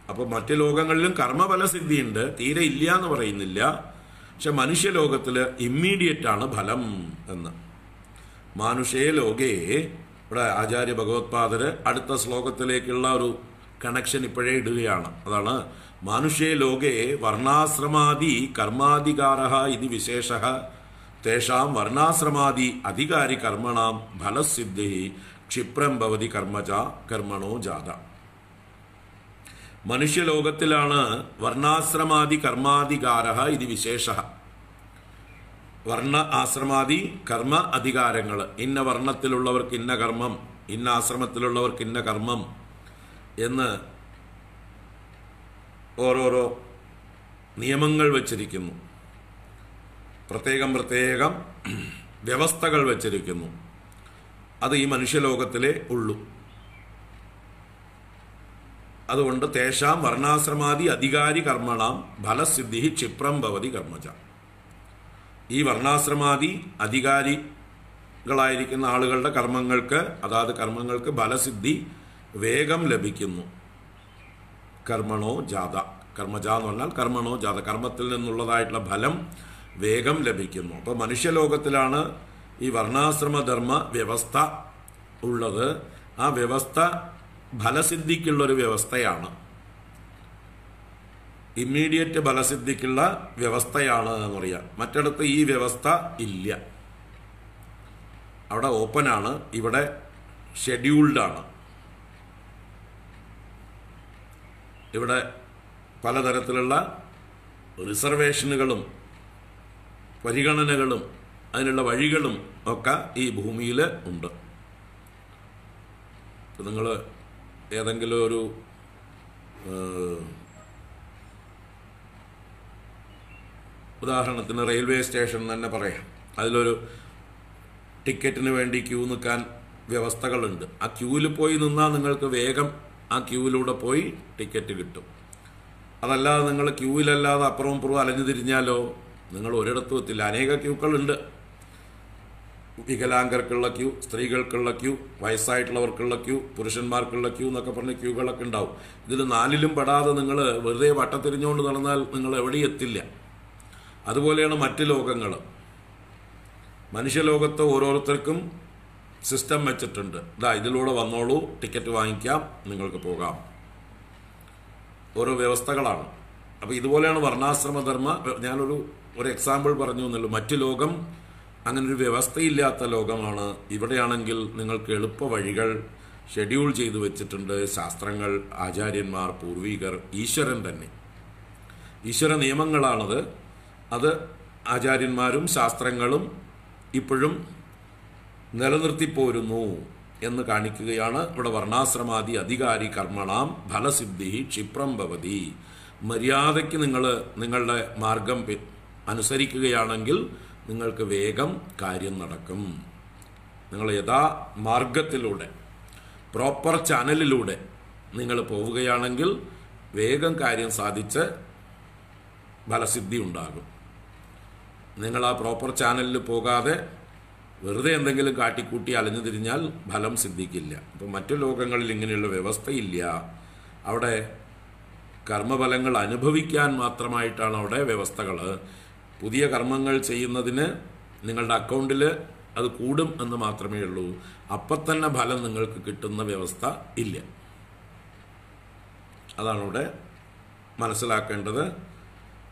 അപ്പോൾ മറ്റ് ലോകങ്ങളിലും കർമ്മഫലസിദ്ധിയുണ്ട്, തീരെ ഇല്ല എന്ന് പറയുന്നില്ല. പക്ഷെ മനുഷ്യലോകത്തിൽ ഇമ്മീഡിയറ്റ് ആണ് ഫലം എന്ന്. മാനുഷേ ലോകേ, ഇവിടെ ആചാര്യ ഭഗവത്പാദര് അടുത്ത ശ്ലോകത്തിലേക്കുള്ള ഒരു കണക്ഷൻ ഇപ്പോഴേ ഇടുകയാണ്. അതാണ് മാനുഷേ ലോകേ വർണ്ണാശ്രമാദി കർമാധികാരഃ ഇതി വിശേഷഃ തേഷാം വർണ്ണാശ്രമാദി അധികാരി കർമ്മണാം ഫലസിദ്ധി ക്ഷിപ്രം ഭവതി കർമ്മജ കർമ്മണോ ജാത. മനുഷ്യലോകത്തിലാണ് വർണ്ണാശ്രമാദി കർമാധികാരഃ ഇതി വിശേഷഃ. വർണ്ണ ആശ്രമാദി കർമ്മ അധികാരങ്ങൾ, ഇന്ന വർണ്ണത്തിലുള്ളവർക്ക് ഇന്ന കർമ്മം, ഇന്ന ആശ്രമത്തിലുള്ളവർക്ക് ഇന്ന കർമ്മം എന്ന് ഓരോരോ നിയമങ്ങൾ വച്ചിരിക്കുന്നു, പ്രത്യേകം പ്രത്യേകം വ്യവസ്ഥകൾ വച്ചിരിക്കുന്നു. അത് ഈ മനുഷ്യലോകത്തിലേ ഉള്ളൂ. അതുകൊണ്ട് തേഷാം വർണ്ണാശ്രമാദി അധികാരി കർമ്മണാം ഫലസിദ്ധി ക്ഷിപ്രം ഭവതി കർമ്മജ. ഈ വർണ്ണാശ്രമാദി അധികാരികളായിരിക്കുന്ന ആളുകളുടെ കർമ്മങ്ങൾക്ക്, അതാത് കർമ്മങ്ങൾക്ക് ഫലസിദ്ധി വേഗം ലഭിക്കുന്നു. കർമ്മണോ ജാത, കർമ്മജ എന്ന് പറഞ്ഞാൽ കർമ്മണോ ജാത, കർമ്മത്തിൽ നിന്നുള്ളതായിട്ടുള്ള ഫലം വേഗം ലഭിക്കുന്നു. അപ്പോൾ മനുഷ്യലോകത്തിലാണ് ഈ വർണ്ണാശ്രമധർമ്മ വ്യവസ്ഥ ഉള്ളത്. ആ വ്യവസ്ഥ ഫലസിദ്ധിക്കുള്ളൊരു വ്യവസ്ഥയാണ്, ഇമ്മീഡിയറ്റ് ഫലസിദ്ധിക്കുള്ള വ്യവസ്ഥയാണ് എന്ന് പറയാം. മറ്റിടത്ത് ഈ വ്യവസ്ഥ ഇല്ല. അവിടെ ഓപ്പണാണ്, ഇവിടെ ഷെഡ്യൂൾഡാണ്. ഇവിടെ പലതരത്തിലുള്ള റിസർവേഷനുകളും പരിഗണനകളും അതിനുള്ള വഴികളും ഒക്കെ ഈ ഭൂമിയിൽ ഉണ്ട്. നിങ്ങൾ ഏതെങ്കിലും ഒരു ഉദാഹരണത്തിന് റെയിൽവേ സ്റ്റേഷൻ തന്നെ പറയാം, അതിലൊരു ടിക്കറ്റിന് വേണ്ടി ക്യൂ നിൽക്കാൻ വ്യവസ്ഥകളുണ്ട്. ആ ക്യൂവിൽ പോയി നിന്നാൽ നിങ്ങൾക്ക് വേഗം ആ ക്യൂവിലൂടെ പോയി ടിക്കറ്റ് കിട്ടും. അതല്ലാതെ നിങ്ങൾ ക്യൂവിലല്ലാതെ അപ്പുറവും ഇപ്പുറവും അലഞ്ഞു തിരിഞ്ഞാലോ നിങ്ങൾ ഒരിടത്തും എത്തില്ല. അനേക ക്യൂക്കളുണ്ട്. വികലാംഗർക്കുള്ള ക്യൂ, സ്ത്രീകൾക്കുള്ള ക്യൂ, വയസ്സായിട്ടുള്ളവർക്കുള്ള ക്യൂ, പുരുഷന്മാർക്കുള്ള ക്യൂ എന്നൊക്കെ പറഞ്ഞ് ക്യൂകളൊക്കെ ഉണ്ടാവും. ഇതിൽ നാലിലും പെടാതെ നിങ്ങൾ വെറുതെ വട്ടത്തിരിഞ്ഞുകൊണ്ട് നടന്നാൽ നിങ്ങൾ എവിടെയും എത്തില്ല. അതുപോലെയാണ് മറ്റ് ലോകങ്ങൾ. മനുഷ്യലോകത്ത് ഓരോരുത്തർക്കും സിസ്റ്റം വെച്ചിട്ടുണ്ട്. ഇതാ ഇതിലൂടെ വന്നോളൂ, ടിക്കറ്റ് വാങ്ങിക്കാം, നിങ്ങൾക്ക് പോകാം. ഓരോ വ്യവസ്ഥകളാണ്. അപ്പോൾ ഇതുപോലെയാണ് വർണ്ണാശ്രമധർമ്മ. ഞാനൊരു എക്സാമ്പിൾ പറഞ്ഞു എന്നുള്ളൂ. മറ്റു ലോകം അങ്ങനൊരു വ്യവസ്ഥയില്ലാത്ത ലോകമാണ്. ഇവിടെയാണെങ്കിൽ നിങ്ങൾക്ക് എളുപ്പ വഴികൾ ഷെഡ്യൂൾ ചെയ്തു വെച്ചിട്ടുണ്ട്. ശാസ്ത്രങ്ങൾ, ആചാര്യന്മാർ, പൂർവികർ, ഈശ്വരൻ തന്നെ. ഈശ്വര നിയമങ്ങളാണത്. അത് ആചാര്യന്മാരും ശാസ്ത്രങ്ങളും ഇപ്പോഴും നിലനിർത്തിപ്പോരുന്നു എന്ന് കാണിക്കുകയാണ്. ഇവിടെ വർണ്ണാശ്രമാദി അധികാരി കർമ്മണാം ഫലസിദ്ധി ക്ഷിപ്രം ഭവതി. മര്യാദയ്ക്ക് നിങ്ങൾ നിങ്ങളുടെ മാർഗം അനുസരിക്കുകയാണെങ്കിൽ നിങ്ങൾക്ക് വേഗം കാര്യം നടക്കും. നിങ്ങൾ യഥാ മാർഗത്തിലൂടെ, പ്രോപ്പർ ചാനലിലൂടെ നിങ്ങൾ പോവുകയാണെങ്കിൽ വേഗം കാര്യം സാധിച്ച് ഫലസിദ്ധി ഉണ്ടാകും. നിങ്ങൾ ആ പ്രോപ്പർ ചാനലിൽ പോകാതെ വെറുതെ എന്തെങ്കിലും കാട്ടിക്കൂട്ടി അലഞ്ഞു തിരിഞ്ഞാൽ ഫലം സിദ്ധിക്കില്ല. അപ്പം മറ്റു ലോകങ്ങളിൽ ഇങ്ങനെയുള്ള വ്യവസ്ഥയില്ല. അവിടെ കർമ്മഫലങ്ങൾ അനുഭവിക്കാൻ മാത്രമായിട്ടാണ് അവിടെ വ്യവസ്ഥകൾ. പുതിയ കർമ്മങ്ങൾ ചെയ്യുന്നതിന് നിങ്ങളുടെ അക്കൗണ്ടിൽ അത് കൂടും എന്ന് മാത്രമേ ഉള്ളൂ. അപ്പം തന്നെ ഫലം നിങ്ങൾക്ക് കിട്ടുന്ന വ്യവസ്ഥ ഇല്ല. അതാണ് ഇവിടെ മനസ്സിലാക്കേണ്ടത്.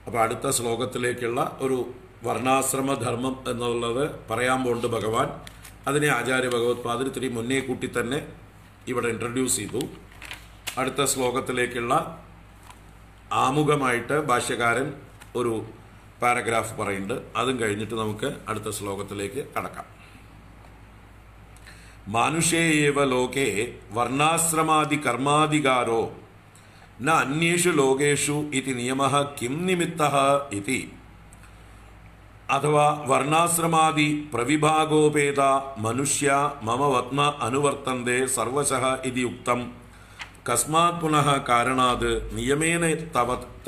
അപ്പോൾ അടുത്ത ശ്ലോകത്തിലേക്കുള്ള ഒരു വർണ്ണാശ്രമധർമ്മം എന്നുള്ളത് പറയാൻ പോകുന്നുണ്ട് ഭഗവാൻ. അതിനെ ആചാര്യ ഭഗവത്പാദർ ഇത്തിരി മുന്നേ കൂട്ടി തന്നെ ഇവിടെ ഇൻട്രൊഡ്യൂസ് ചെയ്തു. അടുത്ത ശ്ലോകത്തിലേക്കുള്ള ആമുഖമായിട്ട് ഭാഷ്യകാരൻ ഒരു പാരഗ്രാഫ് പറയുന്നുണ്ട്. അതും കഴിഞ്ഞിട്ട് നമുക്ക് അടുത്ത ശ്ലോകത്തിലേക്ക് കടക്കാം. മാനുഷേ ഏവ ലോകേ വർണ്ണാശ്രമാദി കർമാധികാരോ ന അന്യേഷു ലോകേഷു ഇതി നിയമഃ കിം നിമിത്തഃ ഇതി. അഥവാ വർണ്ണാശ്രമാദി പ്രവിഭാഗോപേത മനുഷ്യ മമ വത്മ അനുവർത്തന്തെ സർവശഃ ഇതി ഉക്തം കസ്മാത് പുനഃ കാരണാത് നിയമേന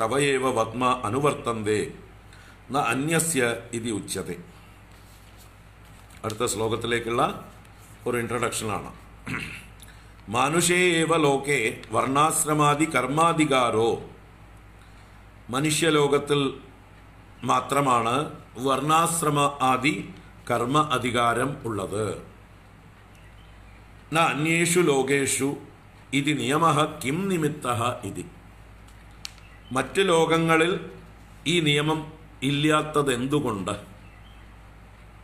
തവയേവ വത്മ അനുവർത്തന്തെ ന അന്യസ്യ ഇതി ഉച്യത്തെ. അടുത്ത ശ്ലോകത്തിലേക്കുള്ള ഒരു ഇൻട്രഡക്ഷനാണ്. മാനുഷേ ഏവ ലോകേ വർണ്ണാശ്രമാദി കർമാധികാരോ. മനുഷ്യലോകത്തിൽ മാത്രമാണ് വർണ്ണാശ്രമ ആദി കർമ്മ അധികാരം ഉള്ളത്. ന അന്യേഷു ലോകേഷു ഇതി നിയമഃ കിം നിമിത്തഃ ഇതി. മറ്റ് ലോകങ്ങളിൽ ഈ നിയമം ഇല്ലാത്തതെന്തുകൊണ്ട്?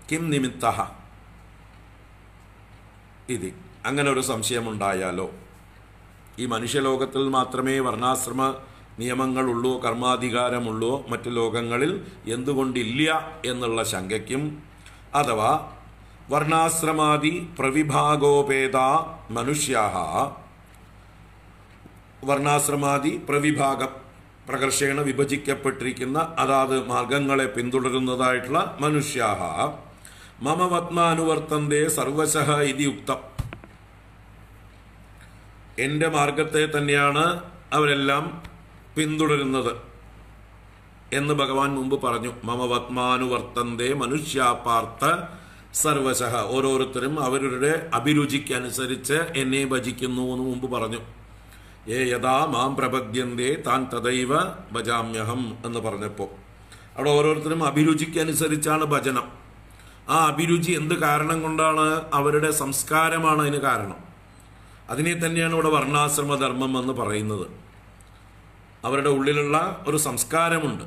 കിം നിമിത്തഃ ഇതി. അങ്ങനെ ഒരു സംശയമുണ്ടായാലോ, ഈ മനുഷ്യലോകത്തിൽ മാത്രമേ വർണ്ണാശ്രമ നിയമങ്ങളുള്ളൂ, കർമാധികാരമുള്ളൂ, മറ്റു ലോകങ്ങളിൽ എന്തുകൊണ്ടില്ല എന്നുള്ള ശങ്കയ്ക്കും, അഥവാ വർണ്ണാശ്രമാദി പ്രവിഭാഗോപേത മനുഷ്യാഹ, വർണ്ണാശ്രമാദി പ്രവിഭാഗം പ്രകർഷേണ വിഭജിക്കപ്പെട്ടിരിക്കുന്ന അതാത് മാർഗങ്ങളെ പിന്തുടരുന്നതായിട്ടുള്ള മനുഷ്യാഹ മമ വത്മാനുവർത്തന്തേ സർവശഃ ഇതി ഉക്തം. എൻ്റെ മാർഗത്തെ തന്നെയാണ് അവരെല്ലാം പിന്തുടരുന്നത് എന്ന് ഭഗവാൻ മുമ്പ് പറഞ്ഞു. മമ വത്മാനുവർത്തന്തേ മനുഷ്യാപാർത്ഥ സർവശഃ. ഓരോരുത്തരും അവരുടെ അഭിരുചിക്കനുസരിച്ച് എന്നെ ഭജിക്കുന്നു എന്ന് മുമ്പ് പറഞ്ഞു. യഥാ മാം പ്രപദ്യന്തേ താൻ തദൈവ ഭജാമ്യഹം എന്ന് പറഞ്ഞപ്പോൾ അവിടെ ഓരോരുത്തരും അഭിരുചിക്കനുസരിച്ചാണ് ഭജനം. ആ അഭിരുചി എന്ത് കാരണം കൊണ്ടാണ്? അവരുടെ സംസ്കാരമാണ് അതിന് കാരണം. അതിനെ തന്നെയാണ് ഇവിടെ വർണ്ണാശ്രമധർമ്മം എന്ന് പറയുന്നത്. അവരുടെ ഉള്ളിലുള്ള ഒരു സംസ്കാരമുണ്ട്,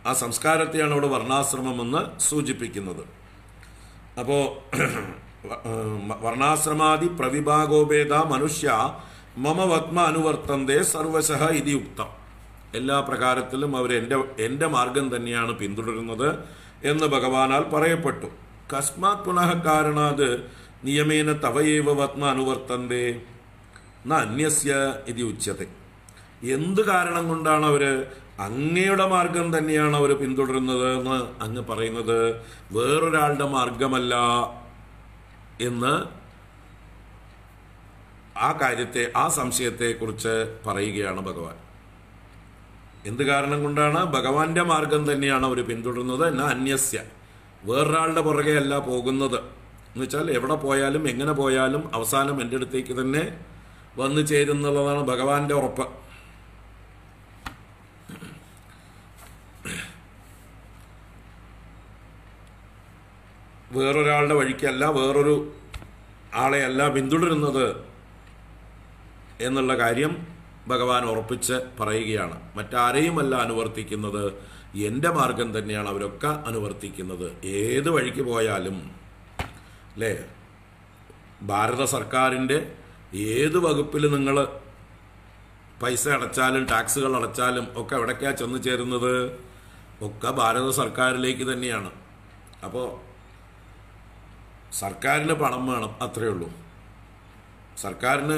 ആ സംസ്കാരത്തെയാണ് ഇവിടെ വർണ്ണാശ്രമം എന്ന് സൂചിപ്പിക്കുന്നത്. അപ്പോൾ വർണ്ണാശ്രമാദി പ്രവിഭാഗോപേത മനുഷ്യ മമ വത്മ അനുവർത്തന്തേ സർവശഃ ഇതി ഉക്തം. എല്ലാ പ്രകാരത്തിലും അവർ എൻ്റെ മാർഗം തന്നെയാണ് പിന്തുടരുന്നത് എന്ന് ഭഗവാനാൽ പറയപ്പെട്ടു. കസ്മാത് പുനഃ കാരണാത് നിയമേന തവയേവ വത്മ അനുവർത്തന്തേ ന അന്യസ്യ ഇതി ഉച്യത്തെ. എന്ത് കാരണം കൊണ്ടാണ് അവർ അങ്ങയുടെ മാർഗം തന്നെയാണ് അവർ പിന്തുടരുന്നത് എന്ന് അങ്ങ് പറയുന്നത്? വേറൊരാളുടെ മാർഗമല്ല എന്ന് ആ കാര്യത്തെ, ആ സംശയത്തെക്കുറിച്ച് പറയുകയാണ് ഭഗവാൻ. എന്ത് കാരണം കൊണ്ടാണ്? ഭഗവാന്റെ മാർഗം തന്നെയാണ് അവർ പിന്തുടരുന്നത്. എന്നാ അന്യസ്യ, വേറൊരാളുടെ പുറകെ അല്ല പോകുന്നത്. എന്ന് വെച്ചാൽ എവിടെ പോയാലും എങ്ങനെ പോയാലും അവസാനം എൻ്റെ അടുത്തേക്ക് തന്നെ വന്നു ചേരുന്നുള്ളതാണ് ഭഗവാന്റെ ഉറപ്പ്. വേറൊരാളുടെ വഴിക്കല്ല, വേറൊരു ആളെയല്ല പിന്തുടരുന്നത് എന്നുള്ള കാര്യം ഭഗവാൻ ഉറപ്പിച്ച് പറയുകയാണ്. മറ്റാരെയുമല്ല അനുവർത്തിക്കുന്നത്, എൻ്റെ മാർഗം തന്നെയാണ് അവരൊക്കെ അനുവർത്തിക്കുന്നത്. ഏത് വഴിക്ക് പോയാലും അല്ലേ, ഭാരത സർക്കാരിൻ്റെ ഏത് വകുപ്പിൽ നിങ്ങൾ പൈസ അടച്ചാലും ടാക്സുകൾ അടച്ചാലും ഒക്കെ എവിടേക്കാണ് ചെന്ന് ചേരുന്നത്? ഒക്കെ ഭാരത സർക്കാരിലേക്ക് തന്നെയാണ്. അപ്പോൾ സർക്കാരിന് പണം വേണം, അത്രയേ ഉള്ളൂ. സർക്കാരിന്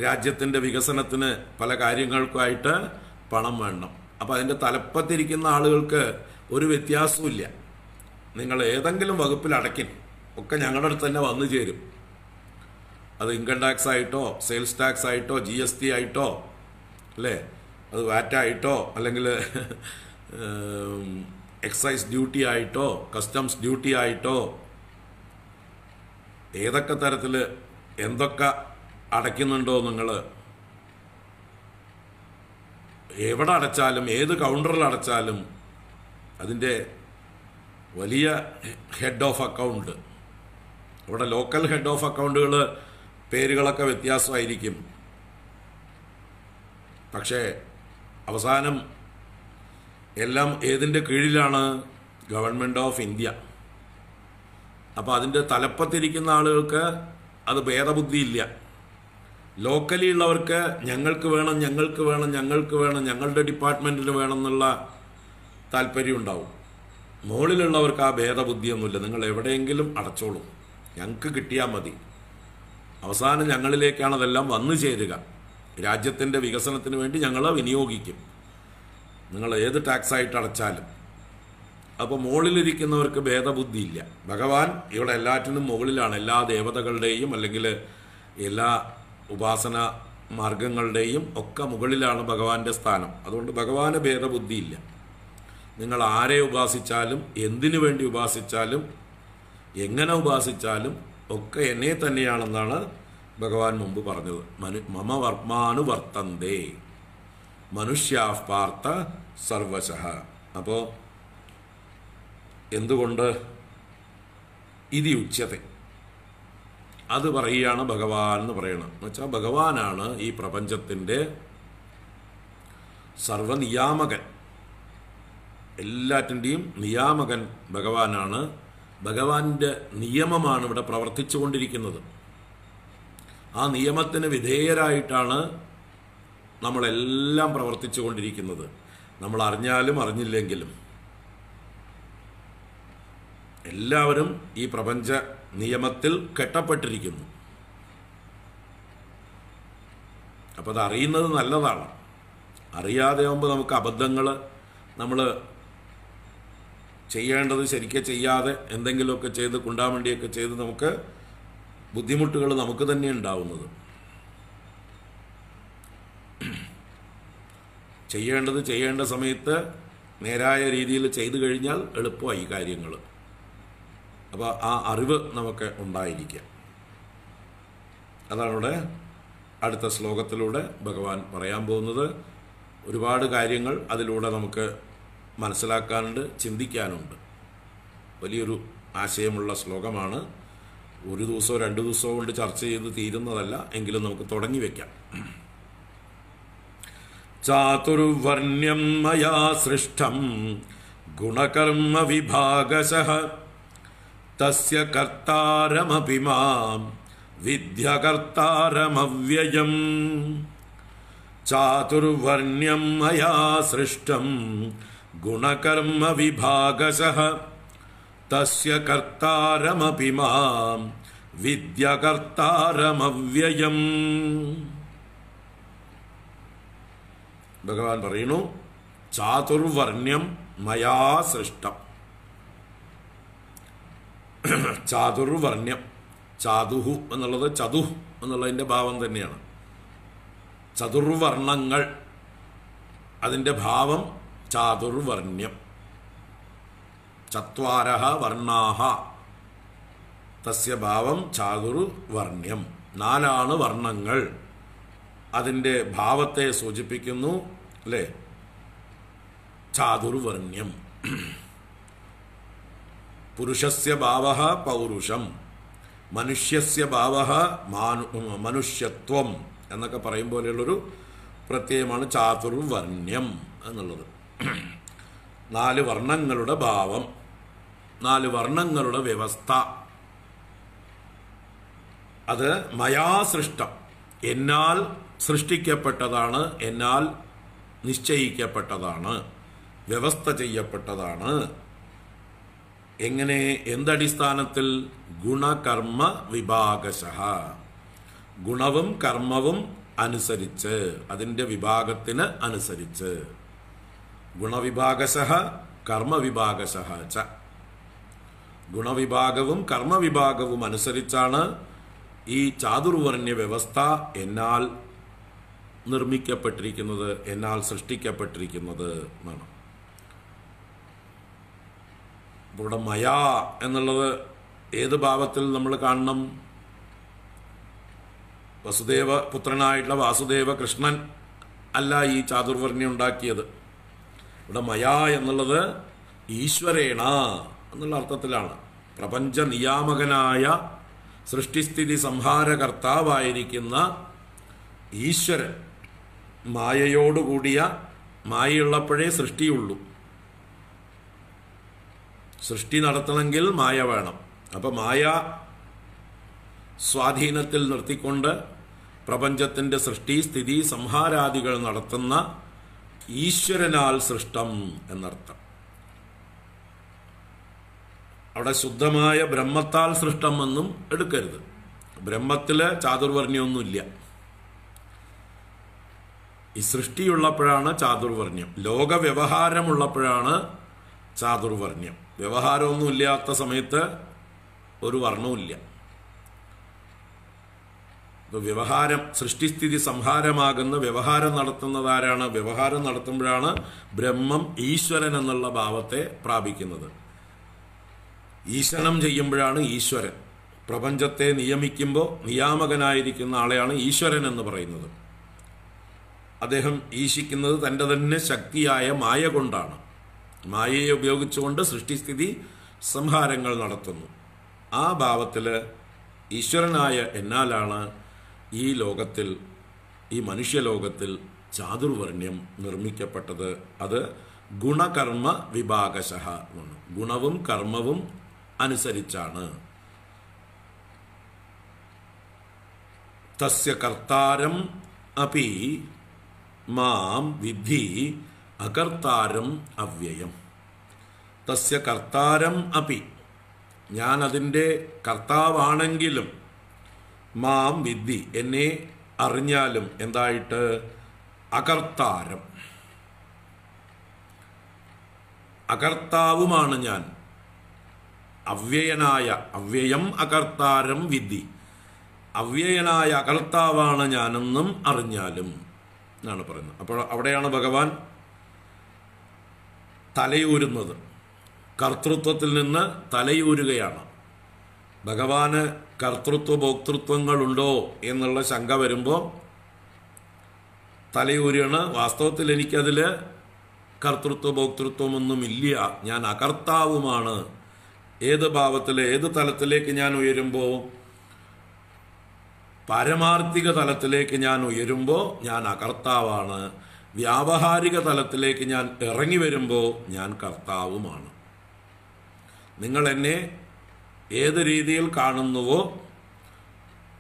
രാജ്യത്തിൻ്റെ വികസനത്തിന് പല കാര്യങ്ങൾക്കുമായിട്ട് പണം വേണം. അപ്പോൾ അതിൻ്റെ തലപ്പത്തിരിക്കുന്ന ആളുകൾക്ക് ഒരു വ്യത്യാസവും. നിങ്ങൾ ഏതെങ്കിലും വകുപ്പിൽ അടയ്ക്കും, ഒക്കെ ഞങ്ങളുടെ അടുത്ത് തന്നെ വന്നു ചേരും. അത് ഇൻകം ടാക്സ് ആയിട്ടോ, സെയിൽസ് ടാക്സ് ആയിട്ടോ, GST ആയിട്ടോ, അല്ലേ, അത് വാറ്റ് ആയിട്ടോ, അല്ലെങ്കിൽ എക്സൈസ് ഡ്യൂട്ടി ആയിട്ടോ, കസ്റ്റംസ് ഡ്യൂട്ടി ആയിട്ടോ, ഏതൊക്കെ തരത്തിൽ എന്തൊക്കെ അടയ്ക്കുന്നുണ്ടോ നിങ്ങൾ, എവിടെ അടച്ചാലും ഏത് കൗണ്ടറിൽ അടച്ചാലും അതിൻ്റെ വലിയ ഹെഡ് ഓഫ് അക്കൗണ്ട്, ഇവിടെ ലോക്കൽ ഹെഡ് ഓഫ് അക്കൗണ്ടുകൾ പേരുകളൊക്കെ വ്യത്യാസമായിരിക്കും. പക്ഷേ അവസാനം എല്ലാം ഏതിൻ്റെ കീഴിലാണ്? Government of India. അപ്പോൾ അതിൻ്റെ തലപ്പത്തിരിക്കുന്ന ആളുകൾക്ക് അത് ഭേദബുദ്ധിയില്ല. ലോക്കലി ഉള്ളവർക്ക് ഞങ്ങൾക്ക് വേണം, ഞങ്ങൾക്ക് വേണം, ഞങ്ങൾക്ക് വേണം, ഞങ്ങളുടെ ഡിപ്പാർട്ട്മെൻറ്റിന് വേണം എന്നുള്ള താല്പര്യം ഉണ്ടാവും. മുകളിലുള്ളവർക്ക് ആ ഭേദബുദ്ധിയൊന്നുമില്ല. നിങ്ങൾ എവിടെയെങ്കിലും അടച്ചോളൂ, ഞങ്ങൾക്ക് കിട്ടിയാൽ മതി. അവസാനം ഞങ്ങളിലേക്കാണ് അതെല്ലാം വന്നു ചേരുക. രാജ്യത്തിൻ്റെ വികസനത്തിന് വേണ്ടി ഞങ്ങൾ വിനിയോഗിക്കും, നിങ്ങൾ ഏത് ടാക്സായിട്ട് അടച്ചാലും. അപ്പോൾ മുകളിലിരിക്കുന്നവർക്ക് ഭേദബുദ്ധിയില്ല. ഭഗവാൻ ഇവിടെ എല്ലാറ്റിനും മുകളിലാണ്, എല്ലാ ദേവതകളുടെയും അല്ലെങ്കിൽ എല്ലാ ഉപാസന മാർഗങ്ങളുടെയും ഒക്കെ മുകളിലാണ് ഭഗവാന്റെ സ്ഥാനം. അതുകൊണ്ട് ഭഗവാന് ഭേദബുദ്ധിയില്ല. നിങ്ങൾ ആരെ ഉപാസിച്ചാലും, എന്തിനു വേണ്ടി ഉപാസിച്ചാലും, എങ്ങനെ ഉപാസിച്ചാലും ഒക്കെ എന്നെ തന്നെയാണെന്നാണ് ഭഗവാൻ മുമ്പ് പറഞ്ഞത്. മമ വർമാനുവർത്തന്തേ മനുഷ്യാ പാർത്ഥ സർവശഃ. അപ്പോൾ എന്തുകൊണ്ട് ഇതി ഉച്യത്തെ, അത് പറയുകയാണ് ഭഗവാൻ എന്ന് പറയണം. എന്ന് വെച്ചാൽ ഭഗവാനാണ് ഈ പ്രപഞ്ചത്തിൻ്റെ സർവനിയാമകൻ, എല്ലാറ്റിൻ്റെയും നിയാമകൻ ഭഗവാനാണ്. ഭഗവാന്റെ നിയമമാണ് ഇവിടെ പ്രവർത്തിച്ചു കൊണ്ടിരിക്കുന്നത്. ആ നിയമത്തിന് വിധേയരായിട്ടാണ് നമ്മളെല്ലാം പ്രവർത്തിച്ചു കൊണ്ടിരിക്കുന്നത്. നമ്മൾ അറിഞ്ഞാലും അറിഞ്ഞില്ലെങ്കിലും എല്ലാവരും ഈ പ്രപഞ്ച നിയമത്തിൽ കെട്ടപ്പെട്ടിരിക്കുന്നു. അപ്പോൾ അത് അറിയുന്നത് നല്ലതാണ്. അറിയാതെ ആകുമ്പോൾ നമുക്ക് അബദ്ധങ്ങൾ, നമ്മൾ ചെയ്യേണ്ടത് ശരിക്കും ചെയ്യാതെ എന്തെങ്കിലുമൊക്കെ ചെയ്ത് കുണ്ടാമണ്ടിയൊക്കെ ചെയ്ത് നമുക്ക് ബുദ്ധിമുട്ടുകൾ നമുക്ക് തന്നെ ഉണ്ടാവുന്നത്. ചെയ്യേണ്ടത് ചെയ്യേണ്ട സമയത്ത് നേരായ രീതിയിൽ ചെയ്തു കഴിഞ്ഞാൽ എളുപ്പമായി കാര്യങ്ങൾ. അപ്പോൾ ആ അറിവ് നമുക്ക് ഉണ്ടായിരിക്കാം. അതാണ് ഇവിടെ അടുത്ത ശ്ലോകത്തിലൂടെ ഭഗവാൻ പറയാൻ പോകുന്നത്. ഒരുപാട് കാര്യങ്ങൾ അതിലൂടെ നമുക്ക് മനസ്സിലാക്കാനുണ്ട്, ചിന്തിക്കാനുണ്ട്. വലിയൊരു ആശയമുള്ള ശ്ലോകമാണ്. ഒരു ദിവസമോ 2 ദിവസമോ കൊണ്ട് ചർച്ച ചെയ്ത് തീരുന്നതല്ല, എങ്കിലും നമുക്ക് തുടങ്ങി വയ്ക്കാം. ചാതുർവർണ്യം മയാ സൃഷ്ടം ഗുണകർമ്മ വിഭാഗശഃ തസ്യ കർത്താരമപി മാം വിദ്യകർത്താരമവ്യയം. ചാതുർവർണ്യം മയാ സൃഷ്ടം ഗുണകർമ്മ വിഭാഗശഃ തസ്യ കർത്താരമപി മാം വിദ്യകർത്താരമവ്യയം. ഭഗവാൻ പറയുന്നു, ചാതുർവർണ്യം മയാ സൃഷ്ടം. ചാതുർവർണ്യം, ചാതുഹു എന്നുള്ളത് ചതുഹ് എന്നുള്ളതിൻ്റെ ഭാവം തന്നെയാണ്. ചതുർവർണ്ണങ്ങൾ, അതിൻ്റെ ഭാവം ചാതുർവർണ്യം. ചത്വാരഃ വർണ്ണാഃ തസ്യ ഭാവം ചാതുർവർണ്യം. 4 വർണ്ണങ്ങൾ, അതിൻ്റെ ഭാവത്തെ സൂചിപ്പിക്കുന്നു അല്ലേ? ചാതുർവർണ്യം. പുരുഷസ്യ ഭാവഃ പൗരുഷം, മനുഷ്യസ്യ ഭാവഃ മനുഷ്യത്വം എന്നൊക്കെ പറയും പോലെയുള്ളൊരു പ്രത്യയമാണ് ചാതുർവർണ്യം എന്നുള്ളത്. 4 വർണ്ണങ്ങളുടെ ഭാവം, 4 വർണ്ണങ്ങളുടെ വ്യവസ്ഥ. അത് മയാ സൃഷ്ടം, എന്നാൽ സൃഷ്ടിക്കപ്പെട്ടതാണ്, എന്നാൽ നിശ്ചയിക്കപ്പെട്ടതാണ്, വ്യവസ്ഥ ചെയ്യപ്പെട്ടതാണ്. എങ്ങനെ, എന്തടിസ്ഥാനത്തിൽ? ഗുണകർമ്മ വിഭാഗശഃ, ഗുണവും കർമ്മവും അനുസരിച്ച്, അതിൻ്റെ വിഭാഗത്തിന് അനുസരിച്ച്. ഗുണവിഭാഗശഃ കർമ്മവിഭാഗശഃ ച. ഗുണവിഭാഗവും കർമ്മവിഭാഗവും അനുസരിച്ചാണ് ഈ ചാതുർവർണ്യ വ്യവസ്ഥ എന്നാൽ നിർമ്മിക്കപ്പെട്ടിരിക്കുന്നത്, എന്നാൽ സൃഷ്ടിക്കപ്പെട്ടിരിക്കുന്നത് എന്നാണ്. ഇവിടെ മയാ എന്നുള്ളത് ഏത് ഭാവത്തിൽ നമ്മൾ കാണണം? വസുദേവ പുത്രനായിട്ടുള്ള വാസുദേവ കൃഷ്ണൻ അല്ല ഈ ചാതുർവർണ്യം ഉണ്ടാക്കിയത്. ഇവിടെ മയാ എന്നുള്ളത് ഈശ്വരേണ എന്നുള്ള അർത്ഥത്തിലാണ്. പ്രപഞ്ച നിയാമകനായ സൃഷ്ടിസ്ഥിതി സംഹാരകർത്താവായിരിക്കുന്ന ഈശ്വരൻ, മായയോടുകൂടിയ, മായയുള്ളപ്പോഴേ സൃഷ്ടിയുള്ളൂ. സൃഷ്ടി നടത്തണമെങ്കിൽ മായ വേണം. അപ്പം മായ സ്വാധീനത്തിൽ നിർത്തിക്കൊണ്ട് പ്രപഞ്ചത്തിൻ്റെ സൃഷ്ടി സ്ഥിതി സംഹാരാദികൾ നടത്തുന്ന ഈശ്വരനാൽ സൃഷ്ടം എന്നർത്ഥം. അവിടെ ശുദ്ധമായ ബ്രഹ്മത്താൽ സൃഷ്ടം എന്നും എടുക്കരുത്. ബ്രഹ്മത്തില് ചാതുർവർണ്യമൊന്നുമില്ല. ഈ സൃഷ്ടിയുള്ളപ്പോഴാണ് ചാതുർവർണ്യം. ലോകവ്യവഹാരമുള്ളപ്പോഴാണ് ചാതുർവർണ്യം. വ്യവഹാരമൊന്നും ഇല്ലാത്ത സമയത്ത് ഒരു വർണ്ണവുമില്ല. ഇപ്പൊ വ്യവഹാരം, സൃഷ്ടിസ്ഥിതി സംഹാരമാകുന്ന വ്യവഹാരം നടത്തുന്നതാരാണ്? വ്യവഹാരം നടത്തുമ്പോഴാണ് ബ്രഹ്മം ഈശ്വരൻ എന്നുള്ള ഭാവത്തെ പ്രാപിക്കുന്നത്. ഈശ്വരം ചെയ്യുമ്പോഴാണ് ഈശ്വരൻ. പ്രപഞ്ചത്തെ നിയമിക്കുമ്പോൾ നിയാമകനായിരിക്കുന്ന ആളെയാണ് ഈശ്വരൻ എന്ന് പറയുന്നത്. അദ്ദേഹം ഈശിക്കുന്നത് തൻ്റെ തന്നെ ശക്തിയായ മായ കൊണ്ടാണ്. മായയെ ഉപയോഗിച്ചുകൊണ്ട് സൃഷ്ടിസ്ഥിതി സംഹാരങ്ങൾ നടത്തുന്നു. ആ ഭാവത്തിൽ ഈശ്വരനായ എന്നാലാണ് ഈ ലോകത്തിൽ, ഈ മനുഷ്യലോകത്തിൽ ചാതുർവർണ്ണ്യം നിർമ്മിക്കപ്പെട്ടത്. അത് ഗുണകർമ്മ വിഭാഗശഃ ആണ്. ഗുണവും കർമ്മവും അനുസരിച്ചാണ്. തസ്യ കർത്താരം അപി മാം വിദ്ധി അകർത്താരം അവ്യയം. തസ്യ കർത്താരം അപി, ഞാൻ അതിൻ്റെ കർത്താവാണെങ്കിലും, മാം വിദ്ധി, എന്നെ അറിഞ്ഞാലും എന്തായിട്ട്, അകർത്താരം, അകർത്താവുമാണ് ഞാൻ. അവ്യയനായ, അവ്യയം അകർത്താരം വിദ്ധി, അവ്യയനായ അകർത്താവാണ് ഞാനെന്നും അറിഞ്ഞാലും എന്നാണ് പറയുന്നത്. അപ്പോൾ അവിടെയാണ് ഭഗവാൻ തലയൂരുന്നത്. കർത്തൃത്വത്തിൽ നിന്ന് തലയൂരുകയാണ്. ഭഗവാന് കർത്തൃത്വ ഭോക്തൃത്വങ്ങളുണ്ടോ എന്നുള്ള ശങ്ക വരുമ്പോൾ തലയൂരാണ്. വാസ്തവത്തിൽ എനിക്കതിൽ കർത്തൃത്വ ഭോക്തൃത്വമൊന്നുമില്ല, ഞാൻ അകർത്താവുമാണ്. ഏത് ഭാവത്തിൽ, ഏത് തലത്തിലേക്ക് ഞാൻ ഉയരുമ്പോൾ, പാരമാർത്ഥിക തലത്തിലേക്ക് ഞാൻ ഉയരുമ്പോൾ ഞാൻ അകർത്താവാണ്. വ്യാവഹാരിക തലത്തിലേക്ക് ഞാൻ ഇറങ്ങി വരുമ്പോൾ ഞാൻ കർത്താവുമാണ്. നിങ്ങൾ എന്നെ ഏത് രീതിയിൽ കാണുന്നുവോ,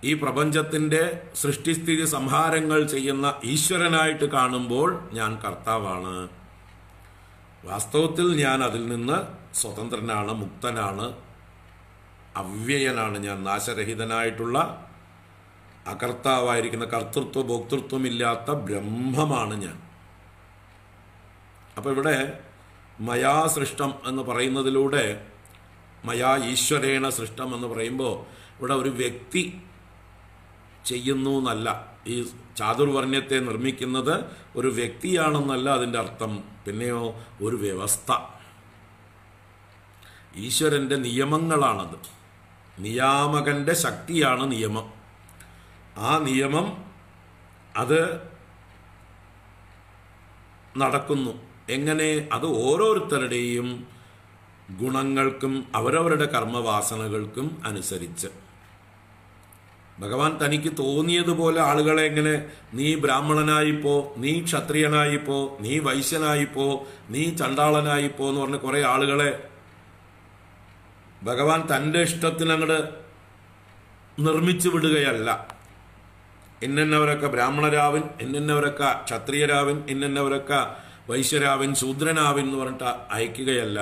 ഈ പ്രപഞ്ചത്തിൻ്റെ സൃഷ്ടിസ്ഥിതി സംഹാരങ്ങൾ ചെയ്യുന്ന ഈശ്വരനായിട്ട് കാണുമ്പോൾ ഞാൻ കർത്താവാണ്. വാസ്തവത്തിൽ ഞാൻ അതിൽ നിന്ന് സ്വതന്ത്രനാണ്, മുക്തനാണ്, അവ്യയനാണ്. ഞാൻ നാശരഹിതനായിട്ടുള്ള അകർത്താവായിരിക്കുന്ന, കർത്തൃത്വ ഭോക്തൃത്വമില്ലാത്ത ബ്രഹ്മമാണ് ഞാൻ. അപ്പോൾ ഇവിടെ മയാ സൃഷ്ടം എന്ന് പറയുന്നതിലൂടെ, മയാ ഈശ്വരേണ സൃഷ്ടം എന്ന് പറയുമ്പോൾ ഇവിടെ ഒരു വ്യക്തി ചെയ്യുന്നു എന്നല്ല. ഈ ചാതുർവർണ്ണ്യത്തെ നിർമ്മിക്കുന്നത് ഒരു വ്യക്തിയാണെന്നല്ല അതിൻ്റെ അർത്ഥം. പിന്നെയോ ഒരു വ്യവസ്ഥ, ഈശ്വരൻ്റെ നിയമങ്ങളാണത്. നിയാമകൻ്റെ ശക്തിയാണ് നിയമം. ആ നിയമം അത് നടക്കുന്നു. എങ്ങനെ? അത് ഓരോരുത്തരുടെയും ഗുണങ്ങൾക്കും അവരവരുടെ കർമ്മവാസനകൾക്കും അനുസരിച്ച്. ഭഗവാൻ തനിക്ക് തോന്നിയതുപോലെ ആളുകളെ എങ്ങനെ, നീ ബ്രാഹ്മണനായിപ്പോ, നീ ക്ഷത്രിയനായിപ്പോ, നീ വൈശ്യനായിപ്പോ, നീ ചണ്ടാളനായിപ്പോ എന്ന് പറഞ്ഞ് കുറെ ആളുകളെ ഭഗവാൻ തൻ്റെ ഇഷ്ടത്തിന് അങ്ങോട്ട് നിർമ്മിച്ചു വിടുകയല്ല. ഇന്നവരൊക്കെ ബ്രാഹ്മണരാവിൻ, ഇന്നവരൊക്കെ ക്ഷത്രിയരാവിൻ, ഇന്നവരൊക്കെ വൈശ്യരാവിൻ, ശൂദ്രനാവിൻ എന്ന് പറഞ്ഞിട്ട് അയക്കുകയല്ല.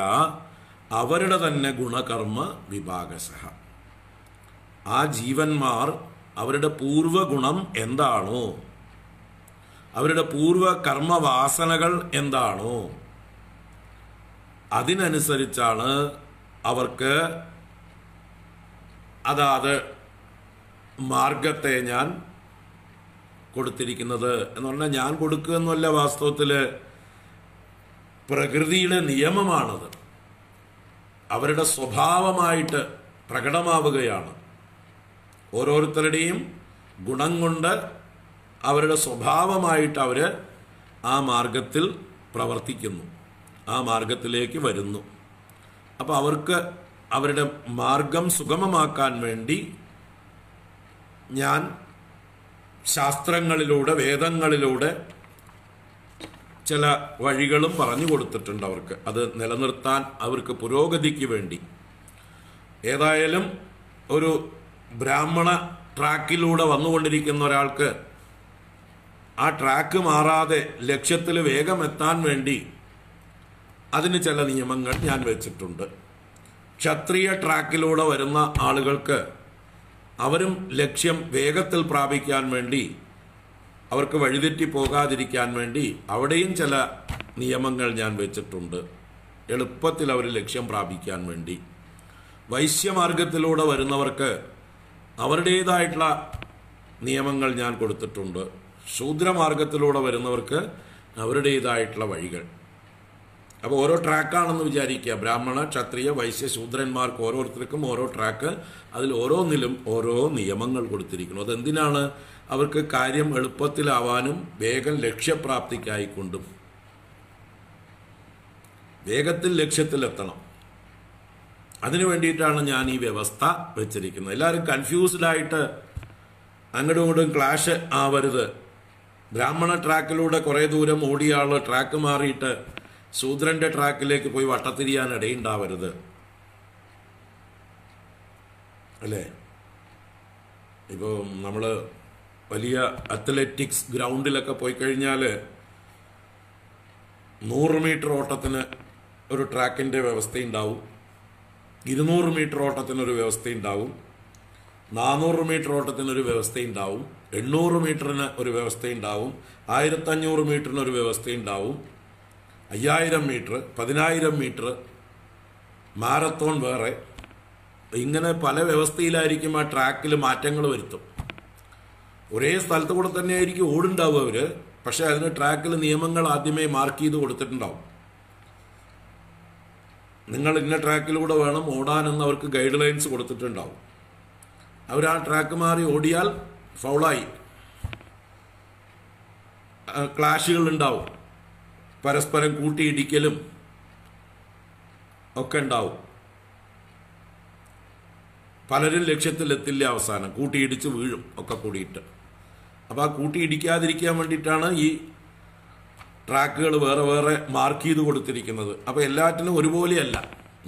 അവരുടെ തന്നെ ഗുണകർമ്മ വിഭാഗശഃ. ആ ജീവന്മാർ അവരുടെ പൂർവഗുണം എന്താണോ, അവരുടെ പൂർവ കർമ്മവാസനകൾ എന്താണോ, അതിനനുസരിച്ചാണ് അവർക്ക് അതാത് മാർഗത്തെ ഞാൻ കൊടുത്തിരിക്കുന്നത്. എന്ന് പറഞ്ഞാൽ ഞാൻ കൊടുക്കുക എന്നല്ല, വാസ്തവത്തിൽ പ്രകൃതിയുടെ നിയമമാണത്. അവരുടെ സ്വഭാവമായിട്ട് പ്രകടമാവുകയാണ്. ഓരോരുത്തരുടെയും ഗുണം കൊണ്ട് അവരുടെ സ്വഭാവമായിട്ട് അവർ ആ മാർഗത്തിൽ പ്രവർത്തിക്കുന്നു, ആ മാർഗത്തിലേക്ക് വരുന്നു. അപ്പോൾ അവർക്ക് അവരുടെ മാർഗം സുഗമമാക്കാൻ വേണ്ടി ഞാൻ ശാസ്ത്രങ്ങളിലൂടെ, വേദങ്ങളിലൂടെ ചില വഴികളും പറഞ്ഞു കൊടുത്തിട്ടുണ്ട് അവർക്ക്. അത് നിലനിർത്താൻ, അവർക്ക് പുരോഗതിക്ക് വേണ്ടി. ഏതായാലും ഒരു ബ്രാഹ്മണ ട്രാക്കിലൂടെ വന്നുകൊണ്ടിരിക്കുന്ന ഒരാൾക്ക് ആ ട്രാക്ക് മാറാതെ ലക്ഷ്യത്തിൽ വേഗം എത്താൻ വേണ്ടി അതിന് ചില നിയമങ്ങൾ ഞാൻ വെച്ചിട്ടുണ്ട്. ക്ഷത്രിയ ട്രാക്കിലൂടെ വരുന്ന ആളുകൾക്ക് അവരും ലക്ഷ്യം വേഗത്തിൽ പ്രാപിക്കാൻ വേണ്ടി, അവർക്ക് വഴിതെറ്റി പോകാതിരിക്കാൻ വേണ്ടി അവിടെയും ചില നിയമങ്ങൾ ഞാൻ വെച്ചിട്ടുണ്ട്, എളുപ്പത്തിൽ അവർ ലക്ഷ്യം പ്രാപിക്കാൻ വേണ്ടി. വൈശ്യമാർഗത്തിലൂടെ വരുന്നവർക്ക് അവരുടേതായിട്ടുള്ള നിയമങ്ങൾ ഞാൻ കൊടുത്തിട്ടുണ്ട്. ശൂദ്രമാർഗത്തിലൂടെ വരുന്നവർക്ക് അവരുടേതായിട്ടുള്ള വഴികൾ. അപ്പോൾ ഓരോ ട്രാക്കാണെന്ന് വിചാരിക്കുക. ബ്രാഹ്മണ, ക്ഷത്രിയ, വൈശ്യ, ശൂദ്രന്മാർക്ക് ഓരോരുത്തർക്കും ഓരോ ട്രാക്ക്. അതിൽ ഓരോന്നിലും ഓരോ നിയമങ്ങൾ കൊടുത്തിരിക്കുന്നു. അതെന്തിനാണ്? അവർക്ക് കാര്യം എളുപ്പത്തിലാവാനും വേഗം ലക്ഷ്യപ്രാപ്തിക്കായിക്കൊണ്ടും. വേഗത്തിൽ ലക്ഷ്യത്തിലെത്തണം. അതിനു വേണ്ടിയിട്ടാണ് ഞാൻ ഈ വ്യവസ്ഥ വെച്ചിരിക്കുന്നത്. എല്ലാവരും കൺഫ്യൂസ്ഡായിട്ട് അങ്ങോട്ടും ഇങ്ങോട്ടും ക്ലാഷ് ആവരുത്. ബ്രാഹ്മണ ട്രാക്കിലൂടെ കുറേ ദൂരം ഓടിയ ആൾ ട്രാക്ക് മാറിയിട്ട് ശൂദ്രന്റെ ട്രാക്കിലേക്ക് പോയി വട്ടത്തിരിയാൻ ഇടയുണ്ടാവരുത്. അല്ലേ? ഇപ്പോൾ നമ്മൾ വലിയ അത്ലറ്റിക്സ് ഗ്രൗണ്ടിലൊക്കെ പോയി കഴിഞ്ഞാൽ 100 മീറ്റർ ഓട്ടത്തിന് ഒരു ട്രാക്കിൻ്റെ വ്യവസ്ഥയുണ്ടാവും, 200 മീറ്റർ ഓട്ടത്തിനൊരു വ്യവസ്ഥയുണ്ടാവും, 400 മീറ്റർ ഓട്ടത്തിനൊരു വ്യവസ്ഥയുണ്ടാവും, 800 മീറ്ററിന് ഒരു വ്യവസ്ഥയുണ്ടാവും, 1500 മീറ്ററിനൊരു വ്യവസ്ഥയുണ്ടാവും, 5000 മീറ്റർ, 10000 മീറ്റർ, മാരത്തോൺ വേറെ. ഇങ്ങനെ പല വ്യവസ്ഥയിലായിരിക്കും ആ ട്രാക്കിൽ മാറ്റങ്ങൾ വരുത്തും. ഒരേ സ്ഥലത്ത് കൂടെ തന്നെയായിരിക്കും ഓടുണ്ടാവും അവർ, പക്ഷെ അതിന് ട്രാക്കിൽ നിയമങ്ങൾ ആദ്യമേ മാർക്ക് ചെയ്ത് കൊടുത്തിട്ടുണ്ടാവും. നിങ്ങൾ ഇന്ന ട്രാക്കിലൂടെ വേണം ഓടാനെന്ന് അവർക്ക് ഗൈഡ് ലൈൻസ് കൊടുത്തിട്ടുണ്ടാവും. അവർ ആ ട്രാക്ക് മാറി ഓടിയാൽ ഫൗളായി. ക്ലാഷുകൾ ഉണ്ടാവും, പരസ്പരം കൂട്ടിയിടിക്കലും ഒക്കെ ഉണ്ടാവും. പലരും ലക്ഷ്യത്തിലെത്തില്ല, അവസാനം കൂട്ടിയിടിച്ച് വീഴും ഒക്കെ കൂടിയിട്ട്. അപ്പോൾ ആ കൂട്ടിയിടിക്കാതിരിക്കാൻ വേണ്ടിയിട്ടാണ് ഈ ട്രാക്കുകൾ വേറെ വേറെ മാർക്ക് ചെയ്ത് കൊടുത്തിരിക്കുന്നത്. അപ്പോൾ എല്ലാറ്റിനും ഒരുപോലെയല്ല.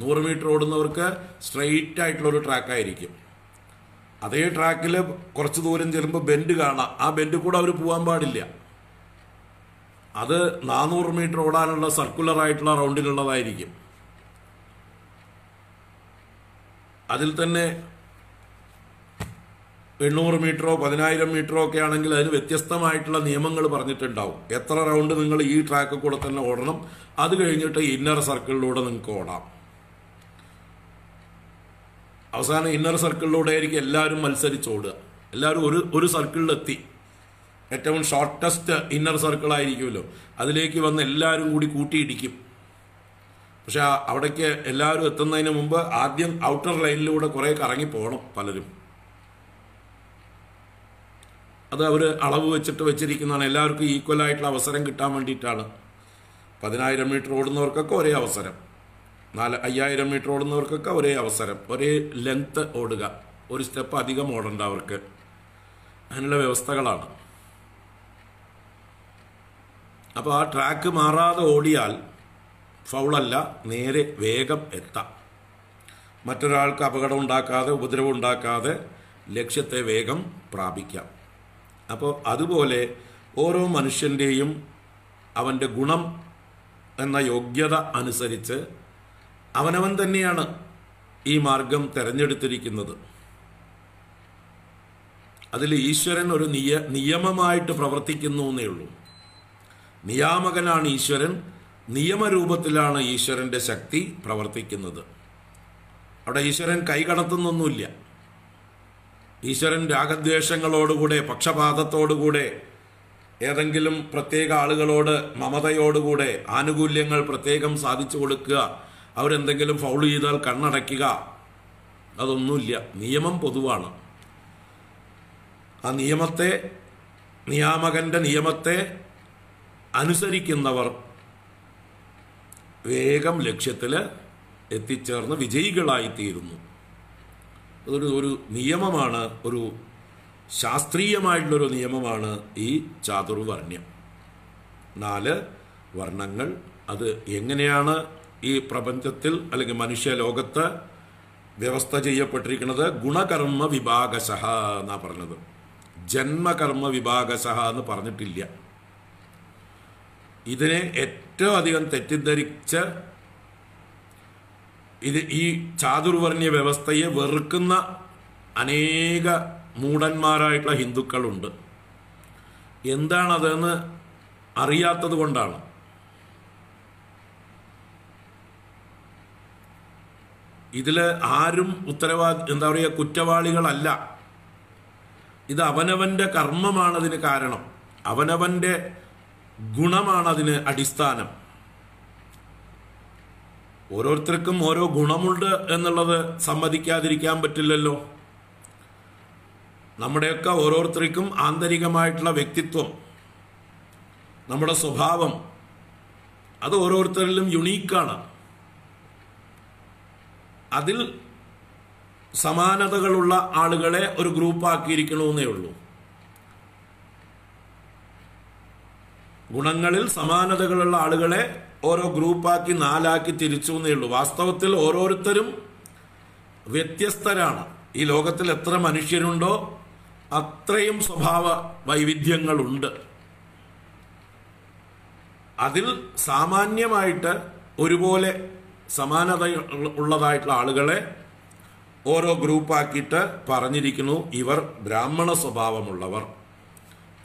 100 മീറ്റർ ഓടുന്നവർക്ക് സ്ട്രെയിറ്റ് ആയിട്ടുള്ളൊരു ട്രാക്കായിരിക്കും. അതേ ട്രാക്കിൽ കുറച്ച് ദൂരം ചെല്ലുമ്പോൾ ബെൻഡ് കാണാം. ആ ബെൻഡ് കൂടെ അവർ പോകാൻ പാടില്ല. അത് 400 മീറ്റർ ഓടാനുള്ള സർക്കുലർ ആയിട്ടുള്ള റൗണ്ടിലുള്ളതായിരിക്കും. അതിൽ തന്നെ 800 മീറ്ററോ 10000 മീറ്ററോ ഒക്കെ ആണെങ്കിൽ അതിന് വ്യത്യസ്തമായിട്ടുള്ള നിയമങ്ങൾ പറഞ്ഞിട്ടുണ്ടാവും. എത്ര റൗണ്ട് നിങ്ങൾ ഈ ട്രാക്ക് കൂടെ തന്നെ ഓടണം, അത് കഴിഞ്ഞിട്ട് ഇന്നർ സർക്കിളിലൂടെ നിങ്ങൾക്ക് ഓടാം. അവസാനം ഇന്നർ സർക്കിളിലൂടെ ആയിരിക്കും എല്ലാവരും മത്സരിച്ചോടുക. എല്ലാവരും ഒരു സർക്കിളിലെത്തി, ഏറ്റവും ഷോർട്ടസ്റ്റ് ഇന്നർ സർക്കിൾ ആയിരിക്കുമല്ലോ, അതിലേക്ക് വന്ന് എല്ലാവരും കൂടി കൂട്ടിയിടിക്കും. പക്ഷെ അവിടേക്ക് എല്ലാവരും എത്തുന്നതിന് മുമ്പ് ആദ്യം ഔട്ടർ ലൈനിലൂടെ കുറേ കറങ്ങി പോകണം പലരും. അത് അവർ അളവ് വെച്ചിട്ട് വെച്ചിരിക്കുന്നതാണ്. എല്ലാവർക്കും ഈക്വൽ ആയിട്ടുള്ള അവസരം കിട്ടാൻ വേണ്ടിയിട്ടാണ്. 10000 മീറ്റർ ഓടുന്നവർക്കൊക്കെ ഒരേ അവസരം, 5000 മീറ്റർ ഓടുന്നവർക്കൊക്കെ ഒരേ അവസരം, ഒരേ ലെങ്ത്ത് ഓടുക, ഒരു സ്റ്റെപ്പ് അധികം ഓടണ്ട അവർക്ക്. അതിനുള്ള വ്യവസ്ഥകളാണ്. അപ്പോൾ ആ ട്രാക്ക് മാറാതെ ഓടിയാൽ ഫൗളല്ല, നേരെ വേഗം എത്താം. മറ്റൊരാൾക്ക് അപകടം ഉണ്ടാക്കാതെ, ഉപദ്രവം ഉണ്ടാക്കാതെ ലക്ഷ്യത്തെ വേഗം പ്രാപിക്കാം. അപ്പോൾ അതുപോലെ ഓരോ മനുഷ്യൻ്റെയും അവൻ്റെ ഗുണം എന്ന യോഗ്യത അനുസരിച്ച് അവനവൻ തന്നെയാണ് ഈ മാർഗം തിരഞ്ഞെടുത്തിരിക്കുന്നത്. അതിൽ ഈശ്വരൻ ഒരു നിയമമായിട്ട് പ്രവർത്തിക്കുന്നു എന്നേ ഉള്ളൂ. നിയാമകനാണ് ഈശ്വരൻ. നിയമരൂപത്തിലാണ് ഈശ്വരൻ്റെ ശക്തി പ്രവർത്തിക്കുന്നത്. അവിടെ ഈശ്വരൻ കൈകടത്തുന്നൊന്നുമില്ല. ഈശ്വരൻ രാഗദ്വേഷങ്ങളോടുകൂടെ, പക്ഷപാതത്തോടുകൂടെ, ഏതെങ്കിലും പ്രത്യേക ആളുകളോട് മമതയോടുകൂടെ ആനുകൂല്യങ്ങൾ പ്രത്യേകം സാധിച്ചു കൊടുക്കുക, അവരെന്തെങ്കിലും ഫൗൾ ചെയ്താൽ കണ്ണടയ്ക്കുക, അതൊന്നുമില്ല. നിയമം പൊതുവാണ്. ആ നിയമത്തെ, നിയാമകന്റെ നിയമത്തെ അനുസരിക്കുന്നവർ വേഗം ലക്ഷ്യത്തിൽ എത്തിച്ചേർന്ന് വിജയികളായിത്തീരുന്നു. അതൊരു നിയമമാണ്, ഒരു ശാസ്ത്രീയമായിട്ടുള്ളൊരു നിയമമാണ് ഈ ചാതുർവർണ്ണ്യം. 4 വർണ്ണങ്ങൾ. അത് എങ്ങനെയാണ് ഈ പ്രപഞ്ചത്തിൽ അല്ലെങ്കിൽ മനുഷ്യലോകത്ത് വ്യവസ്ഥ ചെയ്യപ്പെട്ടിരിക്കുന്നത്? ഗുണകർമ്മ വിഭാഗശഃ എന്നാണ് പറഞ്ഞത്. ജന്മകർമ്മ വിഭാഗശഃ എന്ന് പറഞ്ഞിട്ടില്ല. ഇതിനെ ഏറ്റവും അധികം തെറ്റിദ്ധരിച്ച് ഈ ചാതുർവർണ്ണ്യ വ്യവസ്ഥയെ വെറുക്കുന്ന അനേക മൂഢന്മാരായിട്ടുള്ള ഹിന്ദുക്കളുണ്ട്. എന്താണതെന്ന് അറിയാത്തത് കൊണ്ടാണ്. ഇതിൽ ആരും എന്താ പറയുക, കുറ്റവാളികളല്ല. ഇത് അവനവൻ്റെ കർമ്മമാണ് അതിന് കാരണം, അവനവൻ്റെ ഗുണമാണ് അതിന് അടിസ്ഥാനം. ഓരോരുത്തർക്കും ഓരോ ഗുണമുണ്ട് എന്നുള്ളത് സമ്മതിക്കാതിരിക്കാൻ പറ്റില്ലല്ലോ. നമ്മുടെയൊക്കെ ഓരോരുത്തർക്കും ആന്തരികമായിട്ടുള്ള വ്യക്തിത്വം, നമ്മുടെ സ്വഭാവം, അത് ഓരോരുത്തരിലും യുണീക്കാണ്. അതിൽ സമാനതകളുള്ള ആളുകളെ ഒരു ഗ്രൂപ്പാക്കിയിരിക്കണമെന്നേ ഉള്ളൂ. ഗുണങ്ങളിൽ സമാനതകളുള്ള ആളുകളെ ഓരോ ഗ്രൂപ്പാക്കി 4 ആക്കി തിരിച്ചു എന്നേ ഉള്ളൂ. വാസ്തവത്തിൽ ഓരോരുത്തരും വ്യത്യസ്തരാണ്. ഈ ലോകത്തിൽ എത്ര മനുഷ്യരുണ്ടോ അത്രയും സ്വഭാവ വൈവിധ്യങ്ങളുണ്ട്. അതിൽ സാമാന്യമായിട്ട് ഒരുപോലെ സമാനത ഉള്ളതായിട്ടുള്ള ആളുകളെ ഓരോ ഗ്രൂപ്പാക്കിയിട്ട് പറഞ്ഞിരിക്കുന്നു. ഇവർ ബ്രാഹ്മണ സ്വഭാവമുള്ളവർ,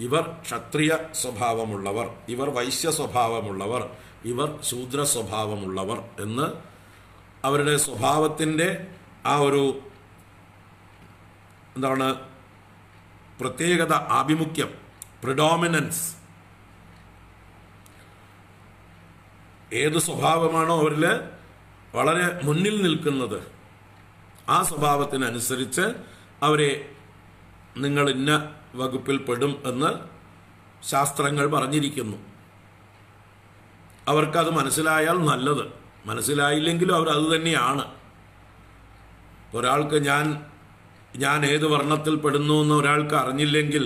ഇവർ ക്ഷത്രിയ സ്വഭാവമുള്ളവർ, ഇവർ വൈശ്യ സ്വഭാവമുള്ളവർ, ഇവർ ശൂദ്ര സ്വഭാവമുള്ളവർ എന്ന് അവരുടെ സ്വഭാവത്തിൻ്റെ ആ ഒരു എന്താണ് പ്രത്യേകത, ആഭിമുഖ്യം, പ്രിഡോമിനൻസ്, ഏത് സ്വഭാവമാണോ അവരിൽ വളരെ മുന്നിൽ നിൽക്കുന്നത് ആ സ്വഭാവത്തിനനുസരിച്ച് അവരെ നിങ്ങൾ ഇന്ന വകുപ്പിൽ പെടും എന്ന് ശാസ്ത്രങ്ങൾ പറഞ്ഞിരിക്കുന്നു. അവർക്കത് മനസ്സിലായാൽ നല്ലത്, മനസ്സിലായില്ലെങ്കിലും അവർ അത് തന്നെയാണ്. ഒരാൾക്ക് ഞാൻ ഏത് വർണ്ണത്തിൽ പെടുന്നു എന്ന് ഒരാൾക്ക് അറിഞ്ഞില്ലെങ്കിൽ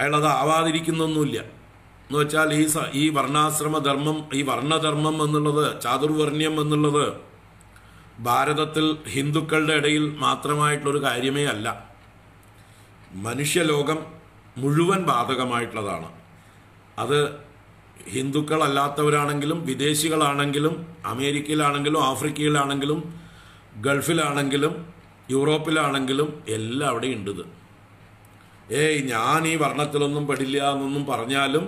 അയാളത് ആവാതിരിക്കുന്നൊന്നുമില്ല. എന്ന് വെച്ചാൽ ഈ വർണ്ണാശ്രമധർമ്മം, ഈ വർണ്ണധർമ്മം എന്നുള്ളത്, ചാതുർവർണ്ണ്യം എന്നുള്ളത് ഭാരതത്തിൽ ഹിന്ദുക്കളുടെ ഇടയിൽ മാത്രമായിട്ടുള്ളൊരു കാര്യമേ അല്ല. മനുഷ്യലോകം മുഴുവൻ ബാധകമായിട്ടുള്ളതാണ്. അത് ഹിന്ദുക്കളല്ലാത്തവരാണെങ്കിലും വിദേശികളാണെങ്കിലും അമേരിക്കയിലാണെങ്കിലും ആഫ്രിക്കയിലാണെങ്കിലും ഗൾഫിലാണെങ്കിലും യൂറോപ്പിലാണെങ്കിലും എല്ലാം അവിടെ ഉണ്ട്. ഞാൻ ഈ വർണ്ണത്തിലൊന്നും പെടില്ല എന്നൊന്നും പറഞ്ഞാലും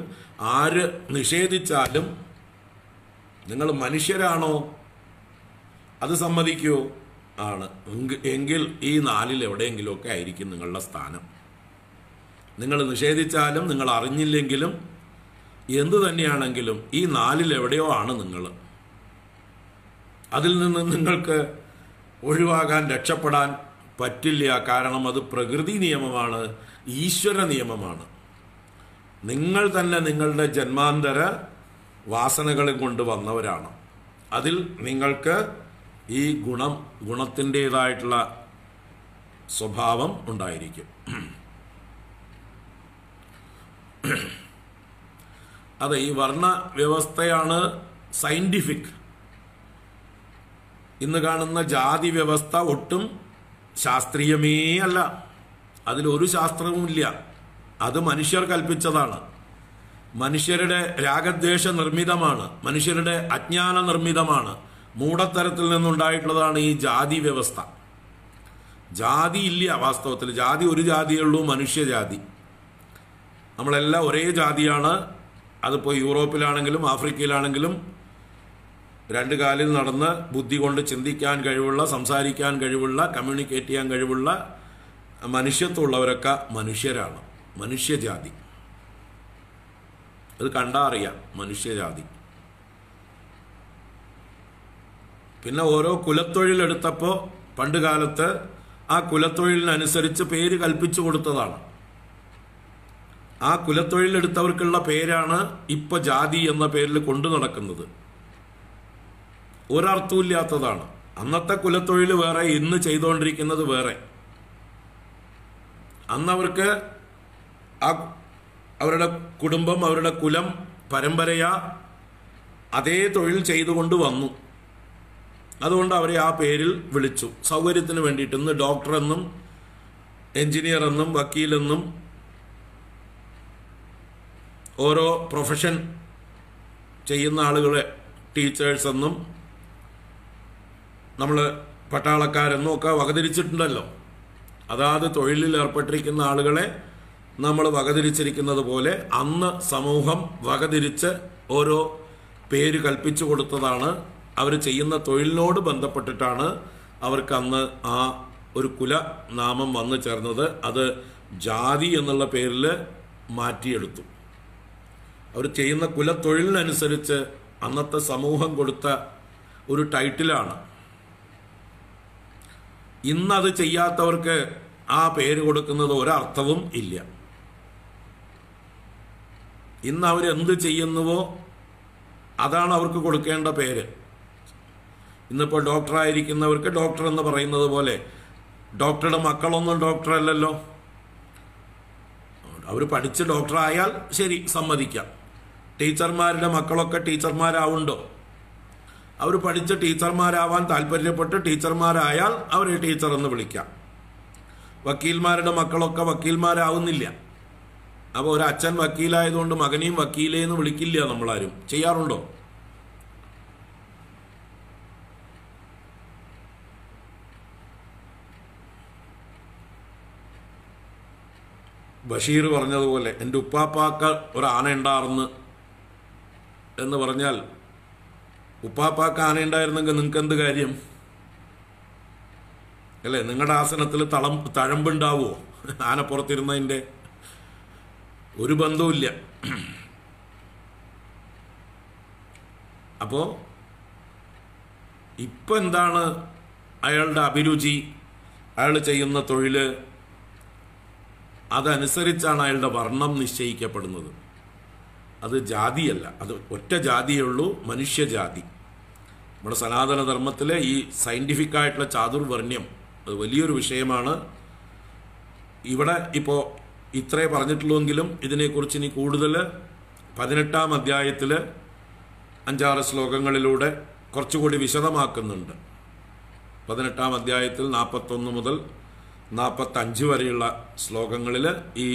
ആര് നിഷേധിച്ചാലും നിങ്ങൾ മനുഷ്യരാണോ അത് സമ്മതിക്കുമോ? ആണ്. എങ്കിൽ ഈ 4 എവിടെയെങ്കിലുമൊക്കെ ആയിരിക്കും നിങ്ങളുടെ സ്ഥാനം. നിങ്ങൾ നിഷേധിച്ചാലും നിങ്ങൾ അറിഞ്ഞില്ലെങ്കിലും എന്തു തന്നെയാണെങ്കിലും ഈ 4 എവിടെയോ ആണ് നിങ്ങൾ. അതിൽ നിന്ന് നിങ്ങൾക്ക് ഒഴിവാകാൻ, രക്ഷപ്പെടാൻ പറ്റില്ല. കാരണം അത് പ്രകൃതി നിയമമാണ്, ഈശ്വര നിയമമാണ്. നിങ്ങൾ തന്നെ നിങ്ങളുടെ ജന്മാന്തര വാസനകളെ കൊണ്ട് വന്നവരാണ്. അതിൽ നിങ്ങൾക്ക് ഈ ഗുണത്തിൻ്റെതായിട്ടുള്ള സ്വഭാവം ഉണ്ടായിരിക്കും. അതെ, ഈ വർണ്ണ വ്യവസ്ഥയാണ് സയന്റിഫിക്. ഇന്ന് കാണുന്ന ജാതി വ്യവസ്ഥ ഒട്ടും ശാസ്ത്രീയമേ അല്ല. അതിലൊരു ശാസ്ത്രവുമില്ല. അത് മനുഷ്യർ കൽപ്പിച്ചതാണ്. മനുഷ്യരുടെ രാഗദ്വേഷ നിർമ്മിതമാണ്, മനുഷ്യരുടെ അജ്ഞാന നിർമ്മിതമാണ്, മൂഢത്തരത്തിൽ നിന്നുണ്ടായിട്ടുള്ളതാണ് ഈ ജാതി വ്യവസ്ഥ. ജാതി ഇല്ല വാസ്തവത്തിൽ. ജാതി ഒരു ജാതിയേ ഉള്ളൂ, മനുഷ്യജാതി. നമ്മളെല്ലാം ഒരേ ജാതിയാണ്. അതിപ്പോൾ യൂറോപ്പിലാണെങ്കിലും ആഫ്രിക്കയിലാണെങ്കിലും 2 കാലിൽ നടന്ന് ബുദ്ധി കൊണ്ട് ചിന്തിക്കാൻ കഴിവുള്ള, സംസാരിക്കാൻ കഴിവുള്ള, കമ്മ്യൂണിക്കേറ്റ് ചെയ്യാൻ കഴിവുള്ള മനുഷ്യത്വമുള്ളവരൊക്കെ മനുഷ്യരാണ്. മനുഷ്യജാതി അത് കണ്ടാ അറിയാം, മനുഷ്യജാതി. പിന്നെ ഓരോ കുലത്തൊഴിലെടുത്തപ്പോൾ പണ്ട് കാലത്ത് ആ കുലത്തൊഴിലിനനുസരിച്ച് പേര് കൽപ്പിച്ചു കൊടുത്തതാണ്. ആ കുലത്തൊഴിലെടുത്തവർക്കുള്ള പേരാണ് ഇപ്പൊ ജാതി എന്ന പേരിൽ കൊണ്ടു നടക്കുന്നത്. ഒരർത്ഥമില്ലാത്തതാണ്. അന്നത്തെ കുലത്തൊഴിൽ വേറെ, ഇന്ന് ചെയ്തുകൊണ്ടിരിക്കുന്നത് വേറെ. അന്നവർക്ക് അവരുടെ കുടുംബം, അവരുടെ കുലം, പരമ്പരയാ അതേ തൊഴിൽ ചെയ്തുകൊണ്ട് വന്നു. അതുകൊണ്ട് അവരെ ആ പേരിൽ വിളിച്ചു, സൗകര്യത്തിന് വേണ്ടിയിട്ട്. ഇന്ന് ഡോക്ടർ എന്നും എഞ്ചിനീയർ എന്നും വക്കീലെന്നും ഓരോ പ്രൊഫഷൻ ചെയ്യുന്ന ആളുകളെ ടീച്ചേഴ്സ് എന്നും നമ്മൾ പട്ടാളക്കാരെന്നും ഒക്കെ വകതിരിച്ചിട്ടുണ്ടല്ലോ. അതാത് തൊഴിലിൽ ഏർപ്പെട്ടിരിക്കുന്ന ആളുകളെ നമ്മൾ വകതിരിച്ചിരിക്കുന്നത് പോലെ അന്ന് സമൂഹം വകതിരിച്ച് ഓരോ പേര് കൽപ്പിച്ചു കൊടുത്തതാണ്. അവർ ചെയ്യുന്ന തൊഴിലിനോട് ബന്ധപ്പെട്ടിട്ടാണ് അവർക്ക് അന്ന് ആ ഒരു കുലനാമം വന്നു ചേർന്നത്. അത് ജാതി എന്നുള്ള പേരിൽ മാറ്റിയെടുത്തു. അവർ ചെയ്യുന്ന കുലത്തൊഴിലിനനുസരിച്ച് അന്നത്തെ സമൂഹം കൊടുത്ത ഒരു ടൈറ്റിലാണ്. ഇന്നത് ചെയ്യാത്തവർക്ക് ആ പേര് കൊടുക്കുന്നത് ഒരർത്ഥവും ഇല്ല. ഇന്ന് അവരെന്ത് ചെയ്യുന്നുവോ അതാണ് അവർക്ക് കൊടുക്കേണ്ട പേര്. ഇന്നിപ്പോൾ ഡോക്ടറായിരിക്കുന്നവർക്ക് ഡോക്ടർ എന്ന് പറയുന്നത് പോലെ ഡോക്ടറുടെ മക്കളൊന്നും ഡോക്ടറല്ലല്ലോ. അവർ പഠിച്ച് ഡോക്ടറായാൽ ശരി, സമ്മതിക്കാം. ടീച്ചർമാരുടെ മക്കളൊക്കെ ടീച്ചർമാരാവുണ്ടോ? അവർ പഠിച്ച് ടീച്ചർമാരാവാൻ താല്പര്യപ്പെട്ട് ടീച്ചർമാരായാൽ അവരെ ടീച്ചർ എന്ന് വിളിക്കാം. വക്കീൽമാരുടെ മക്കളൊക്കെ വക്കീൽമാരാവുന്നില്ല. അപ്പോൾ ഒരു അച്ഛൻ വക്കീലായതുകൊണ്ട് മകനെയും വക്കീലേ എന്ന് വിളിക്കില്ല നമ്മളാരും. ചെയ്യാറുണ്ടോ? ബഷീർ പറഞ്ഞതുപോലെ എൻ്റെ ഉപ്പാപ്പാക്ക് ഒരു ആന ഉണ്ടായിരുന്നു എന്ന് പറഞ്ഞാൽ, ഉപ്പാപ്പാക്ക് ആന ഉണ്ടായിരുന്നെങ്കിൽ നിങ്ങൾക്ക് എന്ത് കാര്യം അല്ലേ? നിങ്ങളുടെ ആസനത്തിൽ തഴമ്പുണ്ടാവുമോ? ആനപ്പുറത്തിരുന്നതിൻ്റെ ഒരു ബന്ധവുമില്ല. അപ്പോൾ ഇപ്പം എന്താണ് അയാളുടെ അഭിരുചി, അയാൾ ചെയ്യുന്ന തൊഴിൽ, അതനുസരിച്ചാണ് അയാളുടെ വർണ്ണം നിശ്ചയിക്കപ്പെടുന്നത്. അത് ജാതിയല്ല, അത് ഒറ്റ ജാതിയേ ഉള്ളൂ, മനുഷ്യജാതി. നമ്മുടെ സനാതനധർമ്മത്തിലെ ഈ സയൻറ്റിഫിക്കായിട്ടുള്ള ചാതുർവർണ്ണ്യം അത് വലിയൊരു വിഷയമാണ്. ഇവിടെ ഇപ്പോൾ ഇത്രേ പറഞ്ഞിട്ടുള്ളൂവെങ്കിലും ഇതിനെക്കുറിച്ച് ഇനി കൂടുതൽ 18-ാം അധ്യായത്തിൽ 5-6 ശ്ലോകങ്ങളിലൂടെ കുറച്ചുകൂടി വിശദമാക്കുന്നുണ്ട്. 18-ാം അധ്യായത്തിൽ 41 മുതൽ 45 വരെയുള്ള ശ്ലോകങ്ങളിൽ ഈ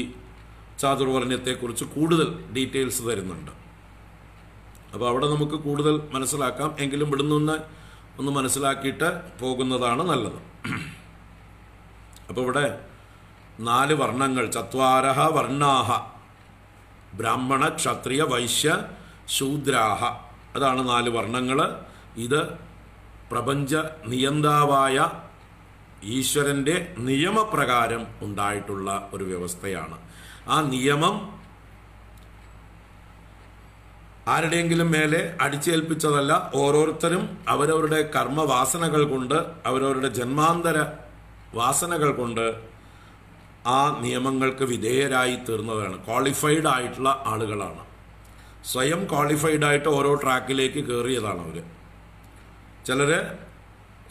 ചാതുർവർണ്ണ്യത്തെക്കുറിച്ച് കൂടുതൽ ഡീറ്റെയിൽസ് തരുന്നുണ്ട്. അപ്പോൾ അവിടെ നമുക്ക് കൂടുതൽ മനസ്സിലാക്കാം. എങ്കിലും ഇവിടുന്ന് ഒന്ന് മനസ്സിലാക്കിയിട്ട് പോകുന്നതാണ് നല്ലത്. അപ്പോൾ ഇവിടെ 4 വർണ്ണങ്ങൾ, ചത്വാരഹ വർണ്ണാഹ, ബ്രാഹ്മണ ക്ഷത്രിയ വൈശ്യ ശൂദ്രാഹ, അതാണ് 4 വർണ്ണങ്ങൾ. ഇത് പ്രപഞ്ച നിയന്താവായ ഈശ്വരൻ്റെ നിയമപ്രകാരം ഉണ്ടായിട്ടുള്ള ഒരു വ്യവസ്ഥയാണ്. ആ നിയമം ആരുടെയെങ്കിലും മേലെ അടിച്ചേൽപ്പിച്ചതല്ല. ഓരോരുത്തരും അവരവരുടെ കർമ്മവാസനകൾ കൊണ്ട്, അവരവരുടെ ജന്മാന്തര വാസനകൾ കൊണ്ട് ആ നിയമങ്ങൾക്ക് വിധേയരായി തീർന്നതാണ്. ക്വാളിഫൈഡ് ആയിട്ടുള്ള ആളുകളാണ്. സ്വയം ക്വാളിഫൈഡ് ആയിട്ട് ഓരോ ട്രാക്കിലേക്ക് കയറിയതാണ് അവർ. ചിലർ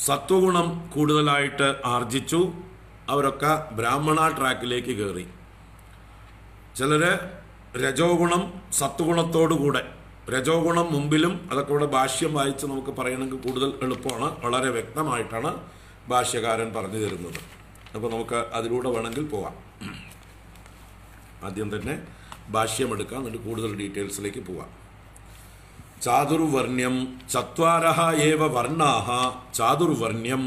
സത്വഗുണം കൂടുതലായിട്ട് ആർജിച്ചു, അവരൊക്കെ ബ്രാഹ്മണ ട്രാക്കിലേക്ക് കയറി. ചിലർ രജോ ഗുണം സത്വഗുണത്തോടുകൂടെ, രജോ ഗുണം മുമ്പിലും, അതൊക്കെ ഇവിടെ ഭാഷ്യം വായിച്ച് നമുക്ക് പറയണമെങ്കിൽ കൂടുതൽ എളുപ്പമാണ്. വളരെ വ്യക്തമായിട്ടാണ് ഭാഷ്യകാരൻ പറഞ്ഞു തരുന്നത്. അപ്പോൾ നമുക്ക് അതിലൂടെ വേണമെങ്കിൽ പോവാം. ആദ്യം തന്നെ ഭാഷ്യം എടുക്കാം, എന്നിട്ട് കൂടുതൽ ഡീറ്റെയിൽസിലേക്ക് പോവാം. ചാതുർവർണ്ണ്യം ചത്വാരഹ ഏവ വർണ്ണാഹ ചാതുർവർണ്ണ്യം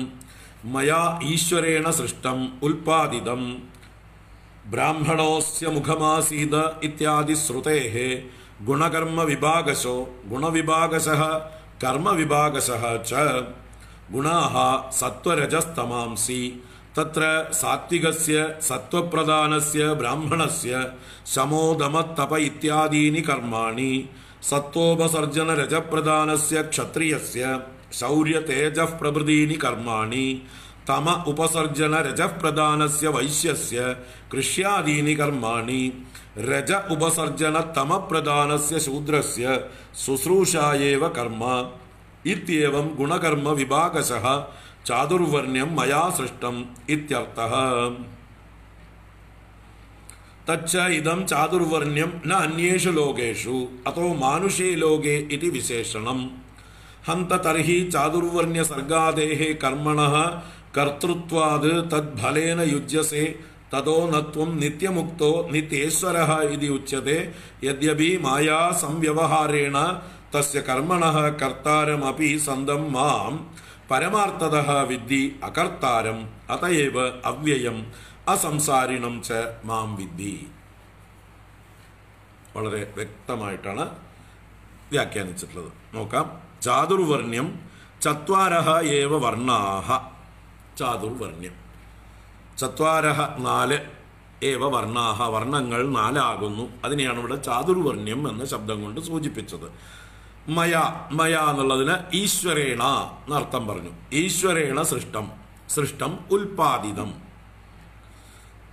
മയാ ഈശ്വരേണ സൃഷ്ടം ഉൽപാദിതം ബ്രാഹ്മണോസ്യ മുഖമാസീത ഇത്യാദി ശ്രുതേഃ ഗുണകർമ്മ വിഭാഗശോ ഗുണവിഭാഗശഃ കർമ്മവിഭാഗശഃ ച ഗുണാഃ സത്വരജസ്തമാംസി തത്ര സാത്വികസ്യ സത്വപ്രധാനസ്യ ബ്രാഹ്മണസ്യ ശമോദമത്തപ ഇത്യാദീനി കർമാണി സത്വോപസർജന രജപ്രധാനസ്യ ക്ഷത്രിയസ്യ ശൗര്യതേജഃ പ്രഭൃതീനി കർമാണി തമ ഉപസർജന രജപ്രധാനസ്യ വൈശ്യസ്യ കൃഷ്യാദീനി കർമാണി രജ ഉപസർജന തമപ്രധാനസ്യ ശൂദ്രസ്യ ശുശ്രൂഷായേവ കർമ്മ ഇത്യേവം ഗുണകർമ്മ വിഭാഗശഃ ചാതുർവർണ്ണ്യം മയാ സൃഷ്ടം ഇത്യർത്ഥഃ. തച്ച ഇദം ചാതുർവർണ്ണ്യം ന അന്യേഷു ലോകേഷു അതോ മാനുഷേ ലോകേ ഇതി വിശേഷണം. ഹന്ത തർഹി ചാതുർവർണ്ണ്യ സർഗാദേഹ കർമ്മണഃ കർത്തൃത്വാത് തദ്ഫലേന യുജ്യസേ തതോ നത്വം നിത്യമുക്തോ നിത്യേശ്വരഃ ഇതി ഉച്യത്തെ. യദ്യപി മായാ സംവ്യവഹാരേണ തസ്യ കർമ്മണഃ കർത്താരമപി സന്തം മാം പരമാർത്ഥതഃ വിദ്ധി അകർത്താരം അതയേവ അവ്യയം അസംസാരിണം ച മാം വിദ്ധി. വളരെ വ്യക്തമായിട്ടാണ് വ്യാഖ്യാനിച്ചിട്ടുള്ളത്. നോക്കാം. ചാതുർവർണ്ണ്യം ചത്വാരഹ ഏവ വർണ്ണാഹ. ചാതുർവർണ്ണ്യം ചത്വാരഹ 4 ഏവ വർണ്ണാഹ, വർണ്ണങ്ങൾ 4 ആകുന്നു. അതിനെയാണ് ഇവിടെ ചാതുർവർണ്ണ്യം എന്ന ശബ്ദം കൊണ്ട് സൂചിപ്പിച്ചത്. മയ മയ എന്നുള്ളതിന് ഈശ്വരേണ എന്നർത്ഥം പറഞ്ഞു. ഈശ്വരേണ സൃഷ്ടം ഉൽപാദിതം.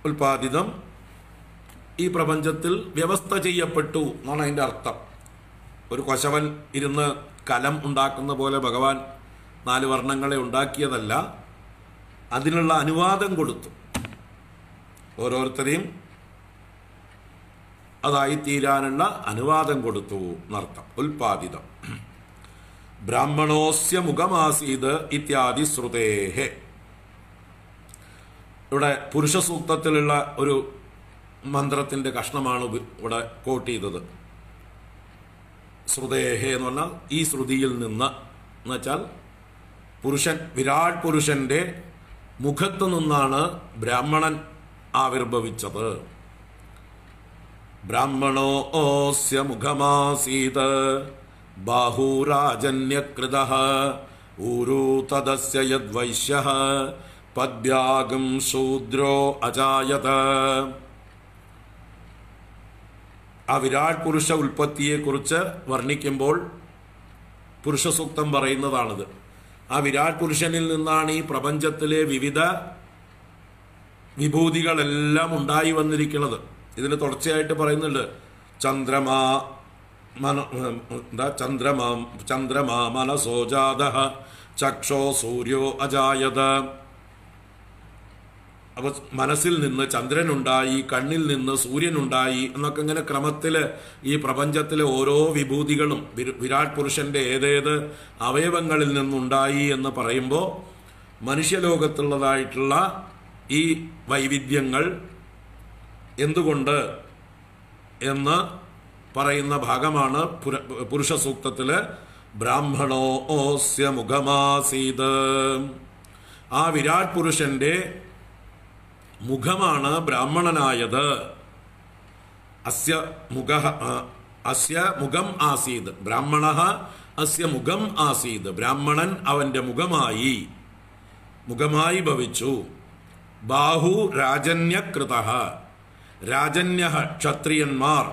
ഉൽപാദിതം ഈ പ്രപഞ്ചത്തിൽ വ്യവസ്ഥ ചെയ്യപ്പെട്ടു എന്നാണ് അതിൻ്റെ അർത്ഥം. ഒരു കൊശവൻ ഇരുന്ന് കലം ഉണ്ടാക്കുന്ന പോലെ ഭഗവാൻ 4 വർണ്ണങ്ങളെ ഉണ്ടാക്കിയതല്ല, അതിനുള്ള അനുവാദം കൊടുത്തു. ഓരോരുത്തരെയും അതായിത്തീരാനുള്ള അനുവാദം കൊടുത്തു എന്നർത്ഥം. ഉൽപാദിതം. ബ്രാഹ്മണോസ്യ മുഖമാസീത് ഇത്യാദി ശ്രുതേഹേ. ഇവിടെ പുരുഷ സൂക്തത്തിലുള്ള ഒരു മന്ത്രത്തിന്റെ കഷ്ണമാണ് ഇവിടെ കോട്ട് ചെയ്തത്. ശ്രുതേഹേ എന്ന് പറഞ്ഞാൽ ഈ ശ്രുതിയിൽ നിന്ന് എന്ന് വെച്ചാൽ പുരുഷൻ, വിരാട് പുരുഷന്റെ മുഖത്തു നിന്നാണ് ബ്രാഹ്മണൻ ആവിർഭവിച്ചത്. ബ്രാഹ്മണോസ്യ മുഖമാസീത് ബാഹുരാജന്യകൃതഃ ഊരു തദസ്യ യദ്വൈശ്യഃ പദ്ഭ്യാഗം ശൂദ്രോ അജായത. ആ വിരാട് പുരുഷ ഉൽപ്പത്തിയെക്കുറിച്ച് വർണ്ണിക്കുമ്പോൾ പുരുഷ സൂക്തം പറയുന്നതാണിത്. ആ വിരാട് പുരുഷനിൽ നിന്നാണ് ഈ പ്രപഞ്ചത്തിലെ വിവിധ വിഭൂതികളെല്ലാം ഉണ്ടായി വന്നിരിക്കുന്നത്. ഇതിന് തുടർച്ചയായിട്ട് പറയുന്നുണ്ട്. ചന്ദ്രമാ മനസോ ജാതഃ ചക്ഷോ സൂര്യോ അജായത. അപ്പൊ മനസ്സിൽ നിന്ന് ചന്ദ്രനുണ്ടായി, കണ്ണിൽ നിന്ന് സൂര്യനുണ്ടായി എന്നൊക്കെ ഇങ്ങനെ ക്രമത്തിൽ ഈ പ്രപഞ്ചത്തിലെ ഓരോ വിഭൂതികളും വിരാട് പുരുഷന്റെ ഏതേത് അവയവങ്ങളിൽ നിന്നുണ്ടായി എന്ന് പറയുമ്പോൾ മനുഷ്യലോകത്തുള്ളതായിട്ടുള്ള ഈ വൈവിധ്യങ്ങൾ എന്തുകൊണ്ട് എന്ന് പറയുന്ന ഭാഗമാണ് പുരുഷ സൂക്തത്തില് ബ്രാഹ്മണോസ്യ മുഖമാസീത്. ആ വിരാട് പുരുഷന്റെ മുഖമാണ് ബ്രാഹ്മണനായത്. അസ്യ മുഖം ആസീത് ബ്രാഹ്മണ അസ്യ മുഖം ആസീത്. ബ്രാഹ്മണൻ അവന്റെ മുഖമായി ഭവിച്ചു. ബാഹു രാജന്യകൃതഃ. രാജന്യ ക്ഷത്രിയന്മാർ.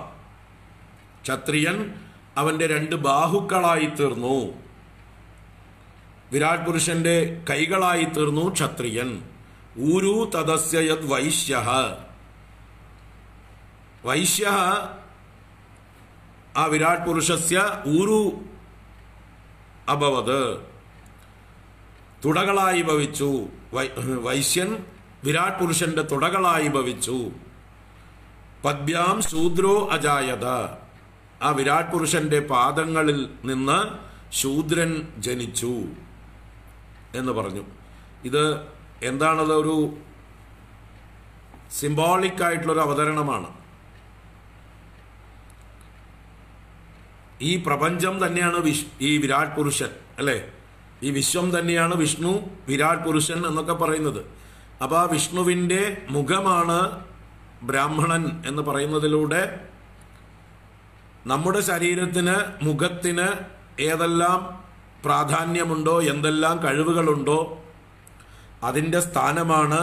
ക്ഷത്രിയൻ അവന്റെ 2 ബാഹുക്കളായി തീർന്നു. വിരാട് പുരുഷന്റെ കൈകളായി തീർന്നു ക്ഷത്രിയൻ. ഊരു തദസ്യ യദ് വൈശ്യഃ. വൈശ്യഃ ആ വിരാട് പുരുഷസ്യ ഊരു അഭവത്. തുടകളായി ഭവിച്ചു. വൈശ്യൻ വിരാട് പുരുഷന്റെ തുടകളായി ഭവിച്ചു. പദ്ഭ്യാം ശൂദ്രോ അജായത. ആ വിരാട് പുരുഷന്റെ പാദങ്ങളിൽ നിന്ന് ശൂദ്രൻ ജനിച്ചു എന്ന് പറഞ്ഞു. ഇത് എന്താണത്? ഒരു സിംബോളിക് ആയിട്ടുള്ളൊരു അവതരണമാണ്. ഈ പ്രപഞ്ചം തന്നെയാണ് ഈ വിരാട് പുരുഷൻ, അല്ലേ? ഈ വിശ്വം തന്നെയാണ് വിഷ്ണു, വിരാട് പുരുഷൻ എന്നൊക്കെ പറയുന്നത്. അപ്പൊ ആ വിഷ്ണുവിന്റെ മുഖമാണ് ബ്രാഹ്മണൻ എന്ന് പറയുന്നതിലൂടെ നമ്മുടെ ശരീരത്തിന്, മുഖത്തിന് ഏതെല്ലാം പ്രാധാന്യമുണ്ടോ, എന്തെല്ലാം കഴിവുകളുണ്ടോ അതിൻ്റെ സ്ഥാനമാണ്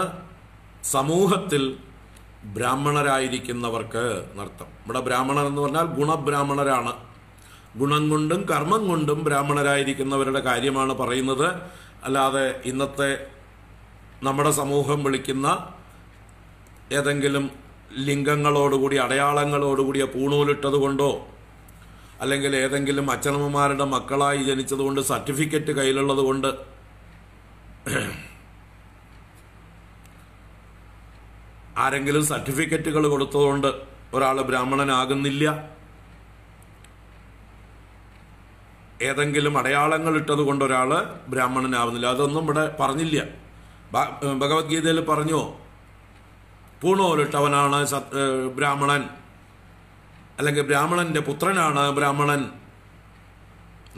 സമൂഹത്തിൽ ബ്രാഹ്മണരായിരിക്കുന്നവർക്ക് എന്നർത്ഥം. ഇവിടെ ബ്രാഹ്മണർ എന്ന് പറഞ്ഞാൽ ഗുണബ്രാഹ്മണരാണ്. ഗുണം കൊണ്ടും കർമ്മം കൊണ്ടും ബ്രാഹ്മണരായിരിക്കുന്നവരുടെ കാര്യമാണ് പറയുന്നത്. അല്ലാതെ ഇന്നത്തെ നമ്മുടെ സമൂഹം വിളിക്കുന്ന ഏതെങ്കിലും ലിംഗങ്ങളോടുകൂടി, അടയാളങ്ങളോടുകൂടിയ പൂണൂലിട്ടത് കൊണ്ടോ, അല്ലെങ്കിൽ ഏതെങ്കിലും അച്ഛനമ്മമാരുടെ മക്കളായി ജനിച്ചതുകൊണ്ട്, സർട്ടിഫിക്കറ്റ് കയ്യിലുള്ളത് കൊണ്ട് ആരെങ്കിലും സർട്ടിഫിക്കറ്റുകൾ കൊടുത്തതുകൊണ്ട് ഒരാൾ ബ്രാഹ്മണനാകുന്നില്ല. ഏതെങ്കിലും അടയാളങ്ങൾ ഇട്ടത് കൊണ്ട് ഒരാൾ ബ്രാഹ്മണനാവുന്നില്ല. അതൊന്നും ഇവിടെ പറഞ്ഞില്ല. ഭഗവത്ഗീതയിൽ പറഞ്ഞോ, പൂണോലിട്ടവനാണ് ബ്രാഹ്മണൻ, അല്ലെങ്കിൽ ബ്രാഹ്മണന്റെ പുത്രനാണ് ബ്രാഹ്മണൻ,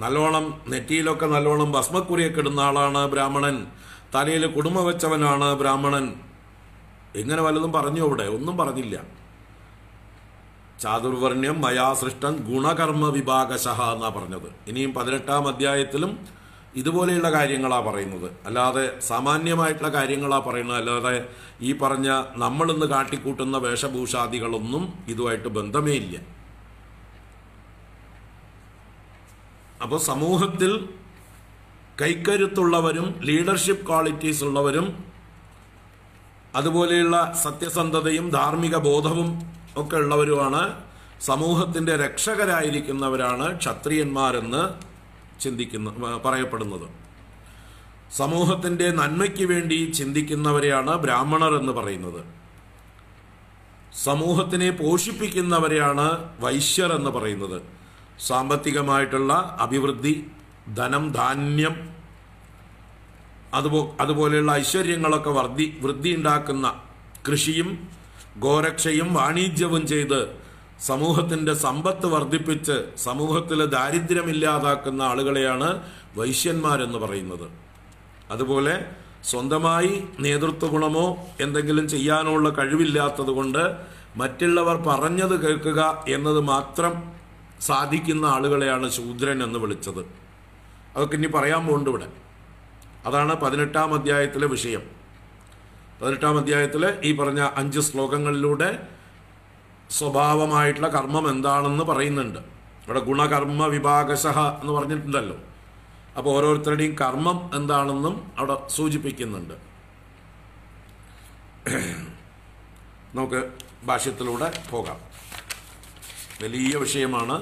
നല്ലോണം നെറ്റിയിലൊക്കെ നല്ലോണം ഭസ്മക്കുറിയൊക്കെ ഇടുന്ന ആളാണ് ബ്രാഹ്മണൻ, തലയിൽ കുടുംബ വെച്ചവനാണ് ബ്രാഹ്മണൻ. എങ്ങനെ വല്ലതും പറഞ്ഞു? അവിടെ ഒന്നും പറഞ്ഞില്ല. ചാതുർവർണ്ണ്യം മയാ സൃഷ്ടം ഗുണകർമ്മ വിഭാഗശഃ എന്നാ പറഞ്ഞത്. ഇനിയും 18-ാം അധ്യായത്തിലും ഇതുപോലെയുള്ള കാര്യങ്ങളാണ് പറയുന്നത്. അല്ലാതെ സാമാന്യമായിട്ടുള്ള കാര്യങ്ങളാണ് പറയുന്നത്. അല്ലാതെ ഈ പറഞ്ഞ നമ്മളിന്ന് കാട്ടിക്കൂട്ടുന്ന വേഷഭൂഷാദികളൊന്നും ഇതുമായിട്ട് ബന്ധമേ ഇല്ല. അപ്പോൾ സമൂഹത്തിൽ കൈക്കരുത്തുള്ളവരും ലീഡർഷിപ്പ് ക്വാളിറ്റീസ് ഉള്ളവരും അതുപോലെയുള്ള സത്യസന്ധതയും ധാർമ്മിക ബോധവും ഒക്കെ ഉള്ളവരുമാണ് സമൂഹത്തിൻ്റെ രക്ഷകരായിരിക്കുന്നവരാണ് ക്ഷത്രിയന്മാരെന്ന് പറയപ്പെടുന്നത്. സമൂഹത്തിൻ്റെ നന്മയ്ക്ക് വേണ്ടി ചിന്തിക്കുന്നവരെയാണ് ബ്രാഹ്മണർ എന്ന് പറയുന്നത്. സമൂഹത്തിനെ പോഷിപ്പിക്കുന്നവരെയാണ് വൈശ്യർ എന്ന് പറയുന്നത്. സാമ്പത്തികമായിട്ടുള്ള അഭിവൃദ്ധി, ധനം, ധാന്യം, അതുപോലെയുള്ള ഐശ്വര്യങ്ങളൊക്കെ വൃദ്ധി ഉണ്ടാക്കുന്ന കൃഷിയും ഗോരക്ഷയും വാണിജ്യവും ചെയ്ത് സമൂഹത്തിൻ്റെ സമ്പത്ത് വർദ്ധിപ്പിച്ച് സമൂഹത്തിൽ ദാരിദ്ര്യമില്ലാതാക്കുന്ന ആളുകളെയാണ് വൈശ്യന്മാരെന്ന് പറയുന്നത്. അതുപോലെ സ്വന്തമായി നേതൃത്വ ഗുണമോ എന്തെങ്കിലും ചെയ്യാനുള്ള കഴിവില്ലാത്തത് കൊണ്ട് മറ്റുള്ളവർ പറഞ്ഞത് കേൾക്കുക എന്നത് മാത്രം സാധിക്കുന്ന ആളുകളെയാണ് ശൂദ്രൻ എന്ന് വിളിച്ചത്. അതൊക്കെ ഇനി പറയാൻ പോകുന്നുണ്ട് ഇവിടെ. അതാണ് 18-ാം അധ്യായത്തിലെ വിഷയം. 18-ാം അധ്യായത്തിൽ ഈ പറഞ്ഞ 5 ശ്ലോകങ്ങളിലൂടെ സ്വഭാവമായിട്ടുള്ള കർമ്മം എന്താണെന്ന് പറയുന്നുണ്ട്. ഇവിടെ ഗുണകർമ്മ വിഭാഗശഃ എന്ന് പറഞ്ഞിട്ടുണ്ടല്ലോ. അപ്പോൾ ഓരോരുത്തരുടെയും കർമ്മം എന്താണെന്നും അവിടെ സൂചിപ്പിക്കുന്നുണ്ട്. നമുക്ക് ഭാഷ്യത്തിലൂടെ പോകാം. വലിയ വിഷയമാണ്.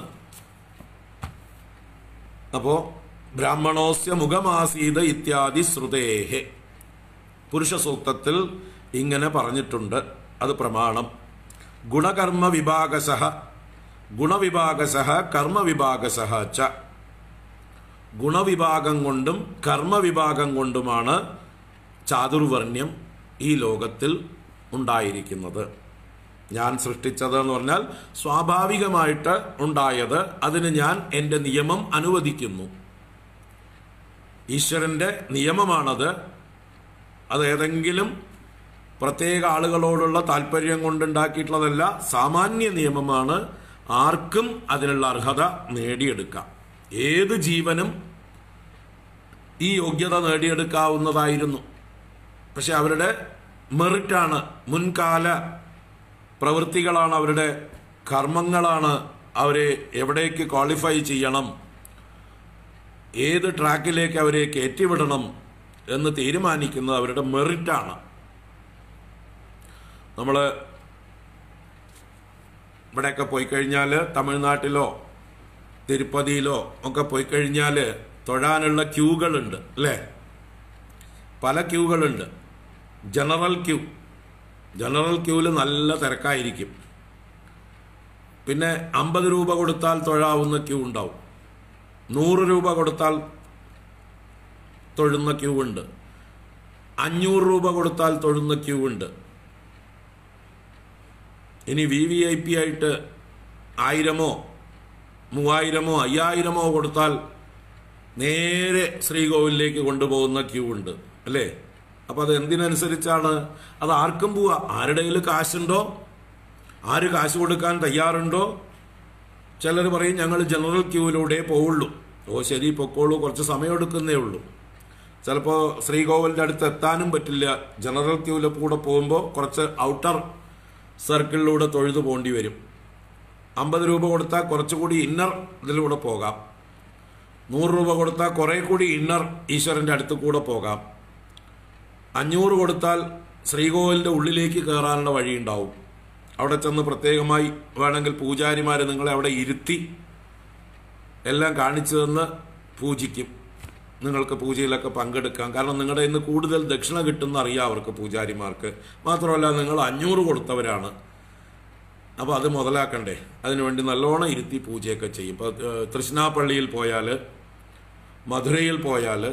അപ്പോൾ ബ്രാഹ്മണോസ്യ മുഖമാസീത് ഇത്യാദി ശ്രുതേഹേ, പുരുഷ സൂക്തത്തിൽ ഇങ്ങനെ പറഞ്ഞിട്ടുണ്ട്. അത് പ്രമാണം. ഗുണകർമ്മ വിഭാഗശഃ, ഗുണവിഭാഗശഃ കർമ്മവിഭാഗശഃ ച. ഗുണവിഭാഗം കൊണ്ടും കർമ്മവിഭാഗം കൊണ്ടുമാണ് ചാതുർവർണ്ണ്യം ഈ ലോകത്തിൽ ഉണ്ടായിരിക്കുന്നത്. ഞാൻ സൃഷ്ടിച്ചത് എന്ന് പറഞ്ഞാൽ സ്വാഭാവികമായിട്ട് ഉണ്ടായത്. അതിന് ഞാൻ എൻ്റെ നിയമം അനുവദിക്കുന്നു. ഈശ്വരൻ്റെ നിയമമാണത്. അത് ഏതെങ്കിലും പ്രത്യേക ആളുകളോടുള്ള താല്പര്യം കൊണ്ടുണ്ടാക്കിയിട്ടുള്ളതല്ല. സാമാന്യ നിയമമാണ്. ആർക്കും അതിനുള്ള അർഹത നേടിയെടുക്കാം. ഏത് ജീവനും ഈ യോഗ്യത നേടിയെടുക്കാവുന്നതായിരുന്നു. പക്ഷെ അവരുടെ മെറിറ്റാണ്, മുൻകാല പ്രവൃത്തികളാണ്, അവരുടെ കർമ്മങ്ങളാണ് അവരെ എവിടേക്ക് ക്വാളിഫൈ ചെയ്യണം, ഏത് ട്രാക്കിലേക്ക് അവരെ കയറ്റിവിടണം എന്ന് തീരുമാനിക്കുന്നത് അവരുടെ മെറിറ്റാണ്. നമ്മൾ ഇവിടെയൊക്കെ പോയി കഴിഞ്ഞാൽ, തമിഴ്നാട്ടിലോ തിരുപ്പതിയിലോ ഒക്കെ പോയി കഴിഞ്ഞാൽ തൊഴാനുള്ള ക്യൂകളുണ്ട് അല്ലേ? പല ക്യൂകളുണ്ട്. ജനറൽ ക്യൂവിൽ നല്ല തിരക്കായിരിക്കും. പിന്നെ 50 രൂപ കൊടുത്താൽ തൊഴാവുന്ന ക്യൂ ഉണ്ടാവും. 100 രൂപ കൊടുത്താൽ തൊഴുന്ന ക്യൂ ഉണ്ട്. 500 രൂപ കൊടുത്താൽ തൊഴുന്ന ക്യൂ ഉണ്ട്. ഇനി VVIP ആയിട്ട് 1000-ഓ 3000-ഓ 5000-ഓ കൊടുത്താൽ നേരെ ശ്രീകോവിലേക്ക് കൊണ്ടുപോകുന്ന ക്യൂ ഉണ്ട് അല്ലേ? അപ്പോൾ അത് എന്തിനനുസരിച്ചാണ്? അത് ആർക്കും പോവാ. ആരുടെ കയ്യിൽ കാശുണ്ടോ, ആര് കാശ് കൊടുക്കാൻ തയ്യാറുണ്ടോ. ചിലർ പറയും ഞങ്ങൾ ജനറൽ ക്യൂവിലൂടെ പോവുള്ളൂ. ഓ ശരി, പൊക്കോളൂ, കുറച്ച് സമയം എടുക്കുന്നേ ഉള്ളൂ. ചിലപ്പോൾ ശ്രീകോവിലിൻ്റെ അടുത്ത് എത്താനും പറ്റില്ല. ജനറൽ ക്യൂവിൽ കൂടെ പോകുമ്പോൾ കുറച്ച് ഔട്ടർ സർക്കിളിലൂടെ തൊഴുതു പോകേണ്ടി വരും. 50 രൂപ കൊടുത്താൽ കുറച്ചുകൂടി ഇന്നർ ഇതിലൂടെ പോകാം. 100 രൂപ കൊടുത്താൽ കുറേ കൂടി ഇന്നർ ഈശ്വരൻ്റെ അടുത്ത് കൂടെ പോകാം. 500 കൊടുത്താൽ ശ്രീകോവിലിൻ്റെ ഉള്ളിലേക്ക് കയറാനുള്ള വഴിയുണ്ടാവും. അവിടെ ചെന്ന് പ്രത്യേകമായി വേണമെങ്കിൽ പൂജാരിമാർ നിങ്ങളെ അവിടെ ഇരുത്തി എല്ലാം കാണിച്ചു തന്ന് പൂജിക്കും. നിങ്ങൾക്ക് പൂജയിലൊക്കെ പങ്കെടുക്കാം. കാരണം നിങ്ങളുടെ ഇന്ന് കൂടുതൽ ദക്ഷിണ കിട്ടുന്ന അറിയാം അവർക്ക്, പൂജാരിമാർക്ക്. മാത്രമല്ല നിങ്ങൾ 500 കൊടുത്തവരാണ്. അപ്പോൾ അത് മുതലാക്കണ്ടേ? അതിനുവേണ്ടി നല്ലോണം ഇരുത്തി പൂജയൊക്കെ ചെയ്യും. ഇപ്പോൾ തൃശ്ശിനാപ്പള്ളിയിൽ പോയാൽ, മധുരയിൽ പോയാൽ,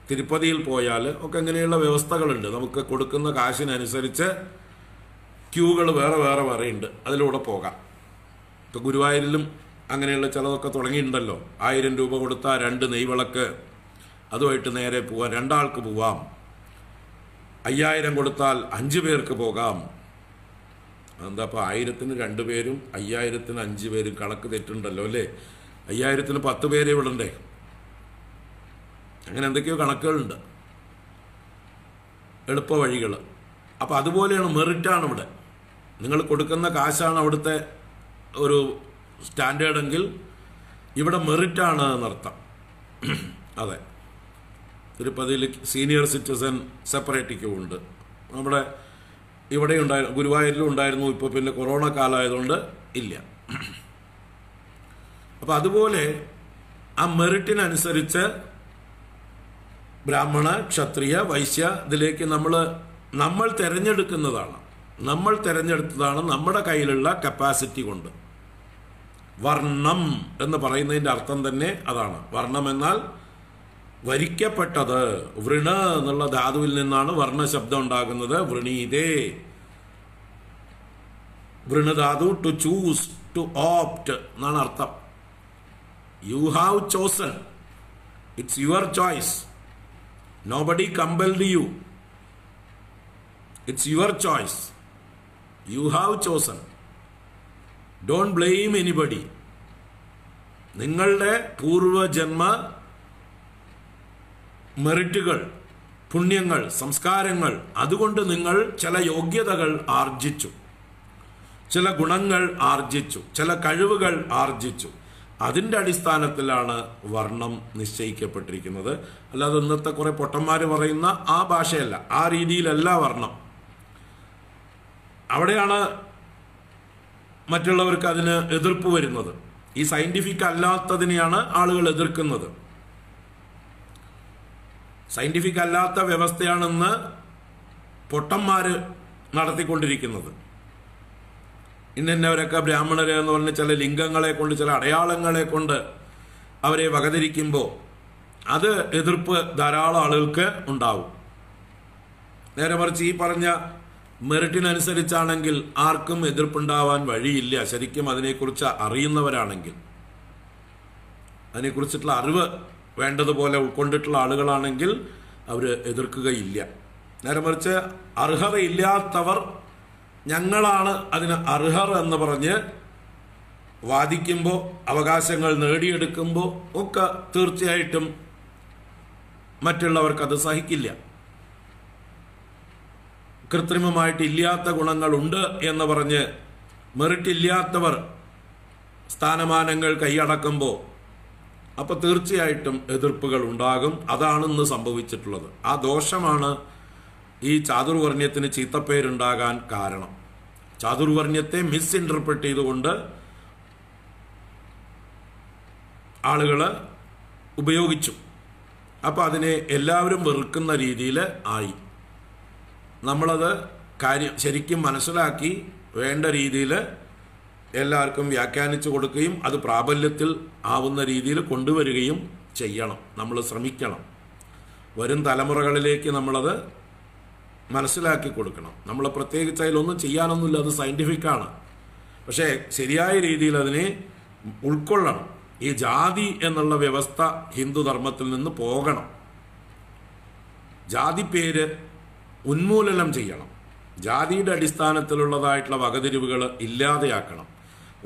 തിരുപ്പതിയിൽ പോയാൽ ഒക്കെ ഇങ്ങനെയുള്ള വ്യവസ്ഥകളുണ്ട്. നമുക്ക് കൊടുക്കുന്ന കാശിനനുസരിച്ച് ക്യൂകൾ വേറെ വേറെ ഉണ്ട്. അതിലൂടെ പോകാം. ഇപ്പോൾ ഗുരുവായൂരിലും അങ്ങനെയുള്ള ചിലതൊക്കെ തുടങ്ങിയിട്ടുണ്ടല്ലോ. 1000 രൂപ കൊടുത്താൽ 2 നെയ്വിളക്ക്, അതുമായിട്ട് നേരെ പോവാം. 2 ആൾക്ക് പോവാം. 5000 കൊടുത്താൽ 5 പേർക്ക് പോകാം. എന്താ അപ്പോൾ 1000-ന് 2 പേരും 5000-ന് 5 പേരും കണക്ക് തെറ്റുണ്ടല്ലോ അല്ലേ? 5000-ന് 10 പേരെ വിടണ്ടേ? അങ്ങനെ എന്തൊക്കെയോ കണക്കുകളുണ്ട്, എളുപ്പ വഴികൾ. അപ്പോൾ അതുപോലെയാണ്, മെറിറ്റാണ് ഇവിടെ. നിങ്ങൾ കൊടുക്കുന്ന കാശാണ് അവിടുത്തെ ഒരു സ്റ്റാൻഡേർഡെങ്കിൽ ഇവിടെ മെറിറ്റാണ് എന്നർത്ഥം. അതെ, തിരുപ്പതിയിൽ സീനിയർ സിറ്റിസൺ സെപ്പറേറ്റിക്കും ഉണ്ട്. നമ്മുടെ ഇവിടെ ഉണ്ടായിരുന്നു, ഗുരുവായൂരിലും ഉണ്ടായിരുന്നു. ഇപ്പോൾ പിന്നെ കൊറോണ കാലമായതുകൊണ്ട് ഇല്ല. അപ്പം അതുപോലെ ആ മെറിറ്റിനനുസരിച്ച് ബ്രാഹ്മണ, ക്ഷത്രിയ, വൈശ്യ ഇതിലേക്ക് നമ്മൾ തിരഞ്ഞെടുക്കുന്നതാണ്. നമ്മൾ തിരഞ്ഞെടുത്തതാണ് നമ്മുടെ കയ്യിലുള്ള കപ്പാസിറ്റി കൊണ്ട്. വർണ്ണം എന്ന് പറയുന്നതിൻ്റെ അർത്ഥം തന്നെ അതാണ്. വർണ്ണം എന്നാൽ വരിക്കപ്പെട്ടത്. വൃണ എന്നുള്ള ധാതുവിൽ നിന്നാണ് വർണ്ണ ശബ്ദം ഉണ്ടാകുന്നത്. വൃണീതേ, വൃണധാതു ടു ചൂസ്, ടു ഓപ്റ്റ് എന്നാണ് അർത്ഥം. You have chosen, it's your choice. Nobody compelled you, it's your choice. You have chosen. Don't blame anybody. നിങ്ങളുടെ പൂർവജന്മ മെറിറ്റുകൾ, പുണ്യങ്ങൾ, സംസ്കാരങ്ങൾ, അതുകൊണ്ട് നിങ്ങൾ ചില യോഗ്യതകൾ ആർജിച്ചു, ചില ഗുണങ്ങൾ ആർജിച്ചു, ചില കഴിവുകൾ ആർജിച്ചു. അതിൻ്റെ അടിസ്ഥാനത്തിലാണ് വർണ്ണം നിശ്ചയിക്കപ്പെട്ടിരിക്കുന്നത്. അല്ലാതെ ഇന്നത്തെ കുറെ പൊട്ടന്മാർ പറയുന്ന ആ ഭാഷയല്ല, ആ രീതിയിലല്ല വർണ്ണം. അവിടെയാണ് മറ്റുള്ളവർക്ക് അതിന് എതിർപ്പ് വരുന്നത്. ഈ സയന്റിഫിക് അല്ലാത്തതിനെയാണ് ആളുകൾ എതിർക്കുന്നത്. സയന്റിഫിക് അല്ലാത്ത വ്യവസ്ഥയാണെന്ന് പൊട്ടന്മാര് നടത്തിക്കൊണ്ടിരിക്കുന്നത്. ഇന്നവരൊക്കെ ബ്രാഹ്മണര് എന്ന് പറഞ്ഞ് ചില ലിംഗങ്ങളെ കൊണ്ട്, ചില അടയാളങ്ങളെ കൊണ്ട് അവരെ വകതിരിക്കുമ്പോൾ അത് എതിർപ്പ് ധാരാളം ആളുകൾക്ക് ഉണ്ടാവും. നേരെ മറിച്ച് ഈ പറഞ്ഞ മെറിറ്റിനനുസരിച്ചാണെങ്കിൽ ആർക്കും എതിർപ്പുണ്ടാവാൻ വഴിയില്ല. ശരിക്കും അതിനെക്കുറിച്ച് അറിയുന്നവരാണെങ്കിൽ, അതിനെക്കുറിച്ചിട്ടുള്ള അറിവ് വേണ്ടതുപോലെ ഉൾക്കൊണ്ടിട്ടുള്ള ആളുകളാണെങ്കിൽ അവർ എതിർക്കുകയില്ല. നേരെ മറിച്ച് അർഹതയില്ലാത്തവർ ഞങ്ങളാണ് അതിന് അർഹർ എന്ന് പറഞ്ഞ് വാദിക്കുമ്പോൾ, അവകാശങ്ങൾ നേടിയെടുക്കുമ്പോൾ ഒക്കെ തീർച്ചയായിട്ടും മറ്റുള്ളവർക്കത് സഹിക്കില്ല. കൃത്രിമമായിട്ട് ഇല്ലാത്ത ഗുണങ്ങളുണ്ട് എന്ന് പറഞ്ഞ് മെറിറ്റ് ഇല്ലാത്തവർ സ്ഥാനമാനങ്ങൾ കൈയടക്കുമ്പോൾ അപ്പോൾ തീർച്ചയായിട്ടും എതിർപ്പുകൾ ഉണ്ടാകും. അതാണ് ഇന്ന് സംഭവിച്ചിട്ടുള്ളത്. ആ ദോഷമാണ് ഈ ചാതുർവർണ്ണ്യത്തിന് ചീത്തപ്പേരുണ്ടാകാൻ കാരണം. ചാതുർവർണ്ണ്യത്തെ മിസ്ഇൻറ്റർപ്രറ്റ് ചെയ്തുകൊണ്ട് ആളുകൾ ഉപയോഗിച്ചു. അപ്പോൾ അതിനെ എല്ലാവരും വെറുക്കുന്ന രീതിയിൽ ആയി. നമ്മളത് ശരിക്കും മനസ്സിലാക്കി വേണ്ട രീതിയിൽ എല്ലാവർക്കും വ്യാഖ്യാനിച്ചു കൊടുക്കുകയും അത് പ്രാബല്യത്തിൽ ആവുന്ന രീതിയിൽ കൊണ്ടുവരികയും ചെയ്യണം. നമ്മൾ ശ്രമിക്കണം. വരും തലമുറകളിലേക്ക് നമ്മളത് മനസ്സിലാക്കി കൊടുക്കണം. നമ്മൾ പ്രത്യേകിച്ച് അതിലൊന്നും ചെയ്യാനൊന്നുമില്ല, അത് സയൻറ്റിഫിക്കാണ്. പക്ഷേ ശരിയായ രീതിയിൽ അതിനെ ഉൾക്കൊള്ളണം. ഈ ജാതി എന്നുള്ള വ്യവസ്ഥ ഹിന്ദുധർമ്മത്തിൽ നിന്ന് പോകണം. ജാതി പേര് ഉന്മൂലനം ചെയ്യണം. ജാതിയുടെ അടിസ്ഥാനത്തിലുള്ളതായിട്ടുള്ള വകതിരിവുകൾ ഇല്ലാതെയാക്കണം.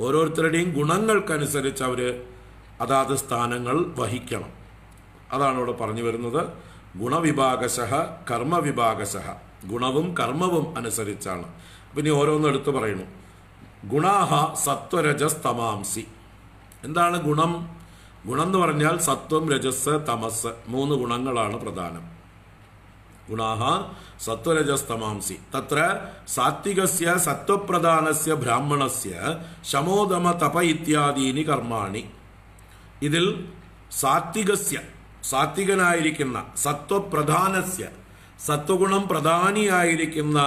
ഓരോരുത്തരുടെയും ഗുണങ്ങൾക്കനുസരിച്ച് അവർ അതാത് സ്ഥാനങ്ങൾ വഹിക്കണം. അതാണ് ഇവിടെ പറഞ്ഞു വരുന്നത്. ഗുണവിഭാഗശഃ കർമ്മവിഭാഗശഃ. ഗുണവും കർമ്മവും അനുസരിച്ചാണ്. പിന്നെ ഓരോന്നും എടുത്തു പറയുന്നു. ഗുണാഹ സത്വരജസ് തമാംസി. എന്താണ് ഗുണം? ഗുണം എന്ന് പറഞ്ഞാൽ സത്വം, രജസ്, തമസ്, 3 ഗുണങ്ങളാണ് പ്രധാനം. ഗുണാഹ സത്വരജസ്തമാംസി. തത്ര സാത്വികസ്യ സത്വപ്രധാനസ്യ ബ്രാഹ്മണസ്യ ശമോദമ തപ ഇത്യാദീനി കർമാണി. ഇതിൽ സാത്വികസ്യ, സാത്വികനായിരിക്കുന്ന, സത്വപ്രധാനസ്യ, സത്വഗുണം പ്രധാനിയായിരിക്കുന്ന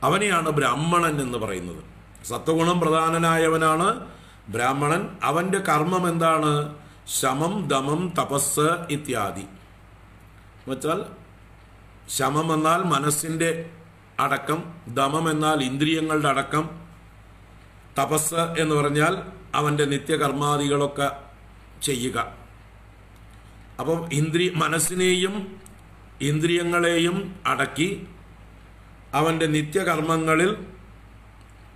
അവനെയാണ് ബ്രാഹ്മണൻ എന്ന് പറയുന്നത്. സത്വഗുണം പ്രധാനനായവനാണ് ബ്രാഹ്മണൻ. അവന്റെ കർമ്മം എന്താണ്? ശമം, ദമം, തപസ് ഇത്യാദി. എന്നുവെച്ചാൽ ശമം എന്നാൽ മനസ്സിന്റെ അടക്കം, ദമം എന്നാൽ ഇന്ദ്രിയങ്ങളുടെ അടക്കം, തപസ് എന്ന് പറഞ്ഞാൽ അവന്റെ നിത്യകർമാദികളൊക്കെ ചെയ്യുക. അപ്പം മനസ്സിനെയും ഇന്ദ്രിയങ്ങളെയും അടക്കി അവന്റെ നിത്യകർമ്മങ്ങളിൽ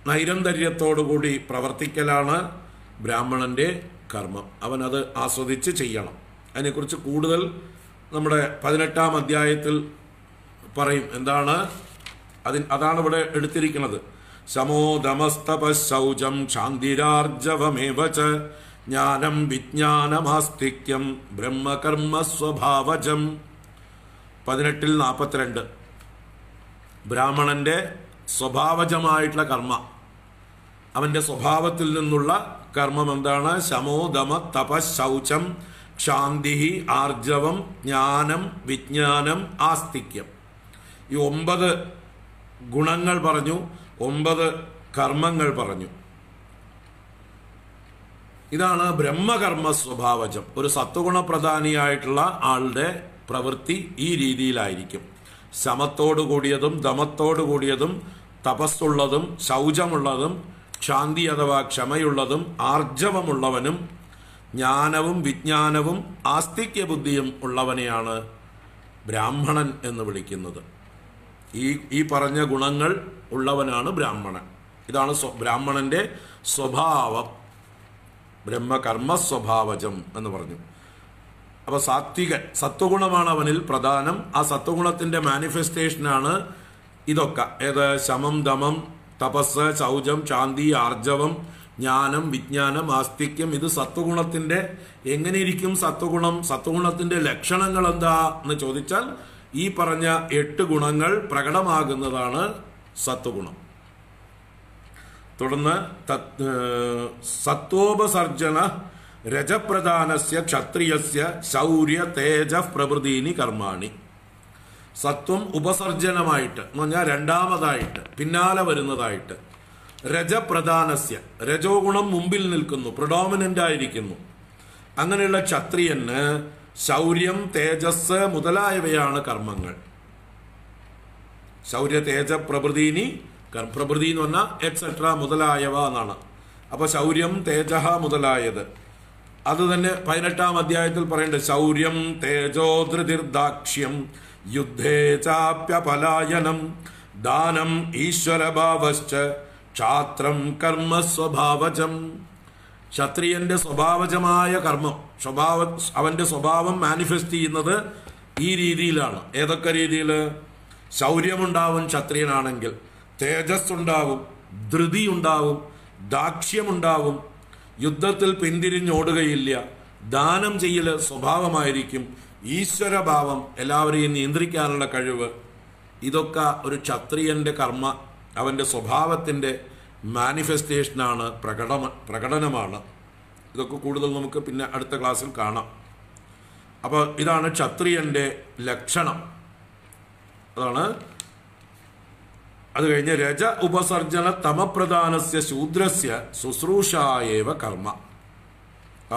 നൈരന്തര്യത്തോടുകൂടി പ്രവർത്തിക്കലാണ് ബ്രാഹ്മണന്റെ കർമ്മം. അവനത് ആസ്വദിച്ച് ചെയ്യണം. അതിനെക്കുറിച്ച് കൂടുതൽ നമ്മുടെ 18-ാം അധ്യായത്തിൽ പറയും. എന്താണ് അതാണ് ഇവിടെ എടുത്തിരിക്കുന്നത്. ശമോദമസ്തപ ശൗചം ക്ഷാന്തിരാർജവമേവ ച ജ്ഞാനം വിജ്ഞാനമാസ്തിക്യം ബ്രഹ്മകർമ്മ സ്വഭാവജം. 18:42 ബ്രാഹ്മണന്റെ സ്വഭാവജമായിട്ടുള്ള കർമ്മ, അവന്റെ സ്വഭാവത്തിൽ നിന്നുള്ള കർമ്മം എന്താണ്? ശമോ ദമ തപ ശൗചം ക്ഷാന്തി ആർജവം ജ്ഞാനം വിജ്ഞാനം ആസ്തിക്യം. ഈ 9 ഗുണങ്ങൾ പറഞ്ഞു, 9 കർമ്മങ്ങൾ പറഞ്ഞു. ഇതാണ് ബ്രഹ്മകർമ്മ സ്വഭാവജം. ഒരു സത്വഗുണപ്രധാനിയായിട്ടുള്ള ആളുടെ പ്രവൃത്തി ഈ രീതിയിലായിരിക്കും. ശമത്തോടു കൂടിയതും ദമത്തോടു കൂടിയതും തപസ്സുള്ളതും ശൗചമുള്ളതും ക്ഷാന്തി അഥവാ ക്ഷമയുള്ളതും ആർജവമുള്ളവനും ജ്ഞാനവും വിജ്ഞാനവും ആസ്തിക്യ ബുദ്ധിയും ഉള്ളവനെയാണ് ബ്രാഹ്മണൻ എന്ന് വിളിക്കുന്നത്. ഈ പറഞ്ഞ ഗുണങ്ങൾ ഉള്ളവനാണ് ബ്രാഹ്മണൻ. ഇതാണ് ബ്രാഹ്മണന്റെ സ്വഭാവം. ബ്രഹ്മകർമ്മ സ്വഭാവജം എന്ന് പറഞ്ഞു. അപ്പൊ സാത്വികൻ, സത്വഗുണമാണ് അവനിൽ പ്രധാനം. ആ സത്വഗുണത്തിന്റെ മാനിഫെസ്റ്റേഷനാണ് ഇതൊക്കെ. ഏത്? ശമം ദമം തപസ് ശൗചം ശാന്തി ആർജവം ജ്ഞാനം വിജ്ഞാനം ആസ്തിക്യം. ഇത് സത്വഗുണത്തിന്റെ എങ്ങനെയിരിക്കും സത്വഗുണം? സത്വഗുണത്തിന്റെ ലക്ഷണങ്ങൾ എന്താ എന്ന് ചോദിച്ചാൽ ഈ പറഞ്ഞ 8 ഗുണങ്ങൾ പ്രകടമാകുന്നതാണ് സത്വഗുണം. തുടർന്ന് സത്വോപസർജന രജപ്രധാനസ്യ ക്ഷത്രിയസ്യ ശൗര്യ തേജ പ്രഭൃതീനി കർമാണി. സത്വം ഉപസർജനമായിട്ട് എന്ന് പറഞ്ഞാൽ രണ്ടാമതായിട്ട് പിന്നാലെ വരുന്നതായിട്ട്. രജപ്രധാനസ്യ, രജോ ഗുണം മുമ്പിൽ നിൽക്കുന്നു, പ്രൊഡോമിനന്റ് ആയിരിക്കുന്നു. അങ്ങനെയുള്ള ക്ഷത്രിയന് ശൗര്യം തേജസ് മുതലായവയാണ് കർമ്മങ്ങൾ. ശൗര്യ തേജ പ്രഭൃതീനി, പ്രഭൃതി എന്ന് പറഞ്ഞാൽ എക്സെട്ര മുതലായവ എന്നാണ്. അപ്പൊ ശൗര്യം തേജ മുതലായത് അത് തന്നെ 18-ാം അധ്യായത്തിൽ പറയേണ്ടത്. ശൗര്യം തേജോ ധൃതിർദാക്ഷ്യം യുദ്ധേ ചാപ്യപലായനം ദാനം ഈശ്വരഭാവശ്ച ക്ഷാത്രം കർമ്മ സ്വഭാവജം. ക്ഷത്രിയന്റെ സ്വഭാവജമായ കർമ്മം, അവന്റെ സ്വഭാവം മാനിഫെസ്റ്റ് ചെയ്യുന്നത് ഈ രീതിയിലാണ്. ഏതൊക്കെ രീതിയിൽ? ശൗര്യമുണ്ടാവും ക്ഷത്രിയനാണെങ്കിൽ, തേജസ് ഉണ്ടാവും, ധൃതി ഉണ്ടാവും, ദാക്ഷ്യമുണ്ടാവും, യുദ്ധത്തിൽ പിന്തിരിഞ്ഞോടുകയില്ല, ദാനം ചെയ്യല് സ്വഭാവമായിരിക്കും, ഈശ്വരഭാവം, എല്ലാവരെയും നിയന്ത്രിക്കാനുള്ള കഴിവ്. ഇതൊക്കെ ഒരു ക്ഷത്രിയന്റെ കർമ്മ, അവന്റെ സ്വഭാവത്തിന്റെ മാനിഫെസ്റ്റേഷനാണ്, പ്രകടനമാണ്. ഇതൊക്കെ കൂടുതൽ നമുക്ക് പിന്നെ അടുത്ത ക്ലാസ്സിൽ കാണാം. അപ്പോൾ ഇതാണ് ക്ഷത്രിയന്റെ ലക്ഷണം. അതാണ്. അത് കഴിഞ്ഞ് രജ ഉപസർജന തമപ്രധാനസ്യ ശൂദ്രസ്യ ശുശ്രൂഷായേവ കർമ്മ.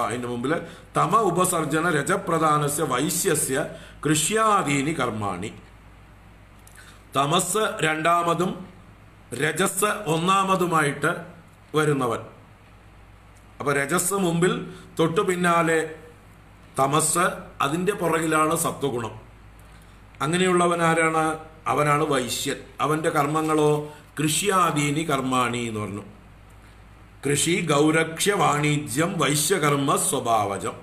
അതിന്റെ മുമ്പിൽ തമ ഉപസർജന രജപ്രധാനസ്യ വൈശ്യസ്യ കൃഷ്യാദീനി കർമാണി. തമസ് രണ്ടാമതും രജസ് ഒന്നാമതുമായിട്ട് വരുന്നവൻ. അപ്പൊ രജസ് മുമ്പിൽ, തൊട്ടു പിന്നാലെ തമസ്, അതിന്റെ പുറകിലാണ് സത്വഗുണം. അങ്ങനെയുള്ളവൻ ആരാണ്? അവനാണ് വൈശ്യൻ. അവന്റെ കർമ്മങ്ങളോ കൃഷ്യാദീനി കർമാണി എന്ന് പറഞ്ഞു. കൃഷി ഗൗരക്ഷ്യ വാണിജ്യം വൈശ്യകർമ്മ സ്വഭാവജം.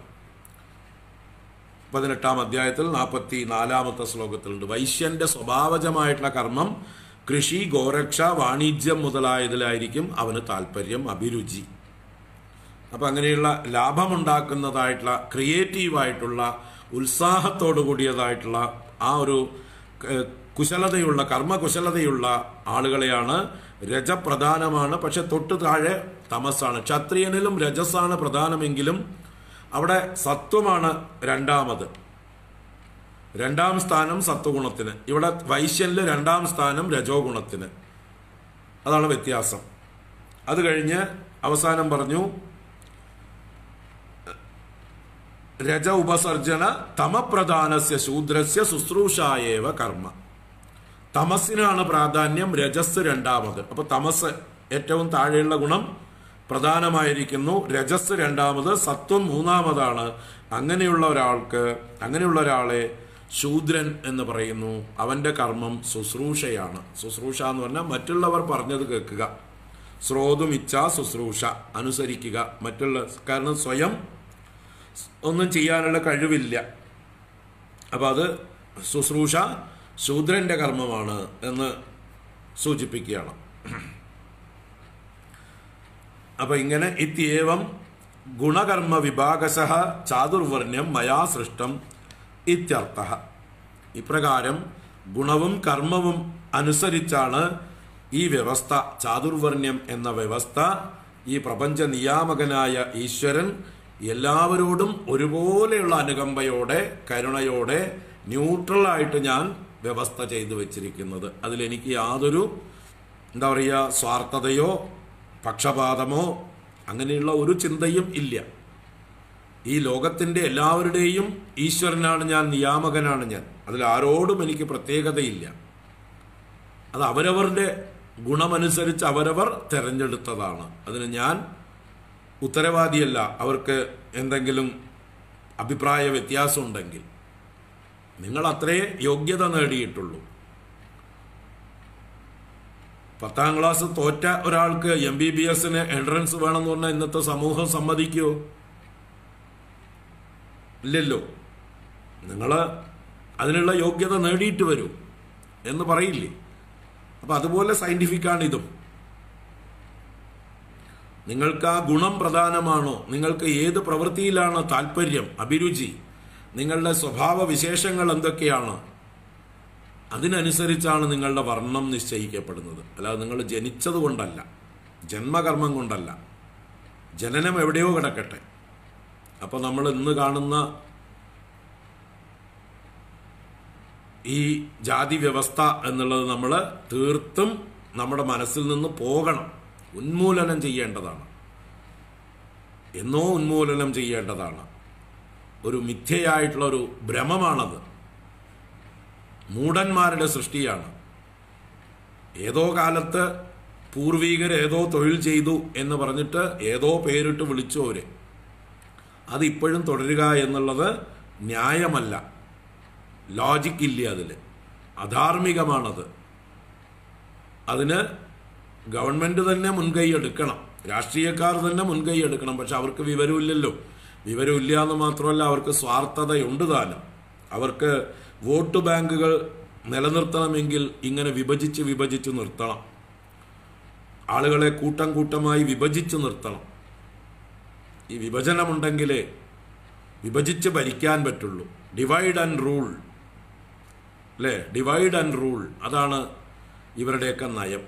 18-ാം അധ്യായത്തിൽ 44-ാമത്തെ ശ്ലോകത്തിലുണ്ട്. വൈശ്യന്റെ സ്വഭാവജമായിട്ടുള്ള കർമ്മം കൃഷി ഗോരക്ഷ വാണിജ്യം മുതലായതിലായിരിക്കും അവന് താല്പര്യം, അഭിരുചി. അപ്പൊ അങ്ങനെയുള്ള ലാഭമുണ്ടാക്കുന്നതായിട്ടുള്ള ക്രിയേറ്റീവായിട്ടുള്ള ഉത്സാഹത്തോടു കൂടിയതായിട്ടുള്ള ആ ഒരു കുശലതയുള്ള കർമ്മകുശലതയുള്ള ആളുകളെയാണ് രജപ്രധാനമാണ്. പക്ഷെ തൊട്ടു താഴെ തമസാണ്. ക്ഷത്രിയനിലും രജസാണ് പ്രധാനമെങ്കിലും അവിടെ സത്വമാണ് രണ്ടാമത്. 2-ാം സ്ഥാനം സത്വഗുണത്തിന്. ഇവിടെ വൈശ്യനിൽ 2-ാം സ്ഥാനം രജോ ഗുണത്തിന്. അതാണ് വ്യത്യാസം. അത് കഴിഞ്ഞ് അവസാനം പറഞ്ഞു രജ ഉപസർജന തമപ്രധാനസ്യ ശൂദ്രസ്യ ശുശ്രൂഷായേവ കർമ്മ. തമസിനാണ് പ്രാധാന്യം, രജസ് രണ്ടാമത്. അപ്പൊ തമസ് ഏറ്റവും താഴെയുള്ള ഗുണം പ്രധാനമായിരിക്കുന്നു, രജസ് രണ്ടാമത്, സത്വം മൂന്നാമതാണ്. അങ്ങനെയുള്ള ഒരാളെ ശൂദ്രൻ എന്ന് പറയുന്നു. അവന്റെ കർമ്മം ശുശ്രൂഷയാണ്. ശുശ്രൂഷ എന്ന് പറഞ്ഞാൽ മറ്റുള്ളവർ പറഞ്ഞത് കേൾക്കുക, ശ്രോതുമിച്ഛ ശുശ്രൂഷ, അനുസരിക്കുക. കാരണം സ്വയം ഒന്നും ചെയ്യാനുള്ള കഴിവില്ല. അപ്പൊ അത് ശുശ്രൂഷ ശൂദ്രന്റെ കർമ്മമാണ് എന്ന് സൂചിപ്പിക്കുകയാണ്. അപ്പൊ ഇങ്ങനെ ഇത്യേവം ഗുണകർമ്മ വിഭാഗശഃ ചാതുർവർണ്ണ്യം മയാ സൃഷ്ടം ഇത്യർത്ഥഃ. ഇപ്രകാരം ഗുണവും കർമ്മവും അനുസരിച്ചാണ് ഈ വ്യവസ്ഥ, ചാതുർവർണ്ണ്യം എന്ന വ്യവസ്ഥ, ഈ പ്രപഞ്ച നിയാമകനായ ഈശ്വരൻ എല്ലാവരോടും ഒരുപോലെയുള്ള അനുകമ്പയോടെ കരുണയോടെ ന്യൂട്രലായിട്ട് ഞാൻ വ്യവസ്ഥ ചെയ്തു വച്ചിരിക്കുന്നത്. അതിലെനിക്ക് യാതൊരു എന്താ പറയുക സ്വാർത്ഥതയോ പക്ഷപാതമോ അങ്ങനെയുള്ള ഒരു ചിന്തയും ഇല്ല. ഈ ലോകത്തിൻ്റെ എല്ലാവരുടെയും ഈശ്വരനാണ് ഞാൻ, നിയാമകനാണ് ഞാൻ. അതിൽ ആരോടും എനിക്ക് പ്രത്യേകതയില്ല. അത് അവരവരുടെ ഗുണമനുസരിച്ച് അവരവർ തിരഞ്ഞെടുത്തതാണ്. അതിന് ഞാൻ ഉത്തരവാദിയല്ല. അവർക്ക് എന്തെങ്കിലും അഭിപ്രായ വ്യത്യാസം ഉണ്ടെങ്കിൽ നിങ്ങൾ അത്രേ യോഗ്യത നേടിയിട്ടുള്ളൂ. 10ാം ക്ലാസ് തോറ്റ ഒരാൾക്ക് MBBS എൻട്രൻസ് വേണമെന്ന് പറഞ്ഞാൽ ഇന്നത്തെ സമൂഹം സമ്മതിക്കുമോ? ഇല്ലല്ലോ. നിങ്ങൾ അതിനുള്ള യോഗ്യത നേടിയിട്ട് വരൂ എന്ന് പറയില്ലേ? അപ്പം അതുപോലെ സയൻറ്റിഫിക്കാണ് ഇതും. നിങ്ങൾക്ക് ആ ഗുണം പ്രധാനമാണോ? നിങ്ങൾക്ക് ഏത് പ്രവൃത്തിയിലാണ് താല്പര്യം, അഭിരുചി, നിങ്ങളുടെ സ്വഭാവ വിശേഷങ്ങൾ എന്തൊക്കെയാണ്? അതിനനുസരിച്ചാണ് നിങ്ങളുടെ വർണ്ണം നിശ്ചയിക്കപ്പെടുന്നത്. അല്ലാതെ നിങ്ങൾ ജനിച്ചത് കൊണ്ടല്ല, ജന്മകർമ്മം കൊണ്ടല്ല. ജനനം എവിടെയോ കിടക്കട്ടെ. അപ്പോൾ നമ്മൾ ഇന്ന് കാണുന്ന ഈ ജാതി വ്യവസ്ഥ എന്നുള്ളത് നമ്മൾ തീർത്തും നമ്മുടെ മനസ്സിൽ നിന്ന് പോകണം, ഉന്മൂലനം ചെയ്യേണ്ടതാണ്. എന്നോ ഉന്മൂലനം ചെയ്യേണ്ടതാണ്. ഒരു മിഥ്യയായിട്ടുള്ള ഒരു ഭ്രമമാണത്. മൂഢന്മാരുടെ സൃഷ്ടിയാണ്. ഏതോ കാലത്ത് പൂർവികർ ഏതോ തൊഴിൽ ചെയ്തു എന്ന് പറഞ്ഞിട്ട് ഏതോ പേരിട്ട് വിളിച്ചവര് അതിപ്പോഴും തുടരുക എന്നുള്ളത് ന്യായമല്ല. ലോജിക്കില്ല അതിൽ. അധാർമികമാണത്. അതിന് ഗവൺമെൻറ് തന്നെ മുൻകൈ എടുക്കണം, രാഷ്ട്രീയക്കാർ തന്നെ മുൻകൈ എടുക്കണം. പക്ഷെ അവർക്ക് വിവരമില്ലല്ലോ. വിവരമില്ല എന്ന് മാത്രമല്ല, അവർക്ക് സ്വാർത്ഥതയുണ്ട് താനും. അവർക്ക് വോട്ട് ബാങ്കുകൾ നിലനിർത്തണമെങ്കിൽ ഇങ്ങനെ വിഭജിച്ച് നിർത്തണം. ആളുകളെ കൂട്ടം കൂട്ടമായി വിഭജിച്ച് നിർത്തണം. ഈ വിഭജനമുണ്ടെങ്കിലേ വിഭജിച്ച് ഭരിക്കാൻ പറ്റുള്ളൂ. ഡിവൈഡ് ആൻഡ് റൂൾ, അല്ലേ? ഡിവൈഡ് ആൻഡ് റൂൾ, അതാണ് ഇവരുടെയൊക്കെ നയം.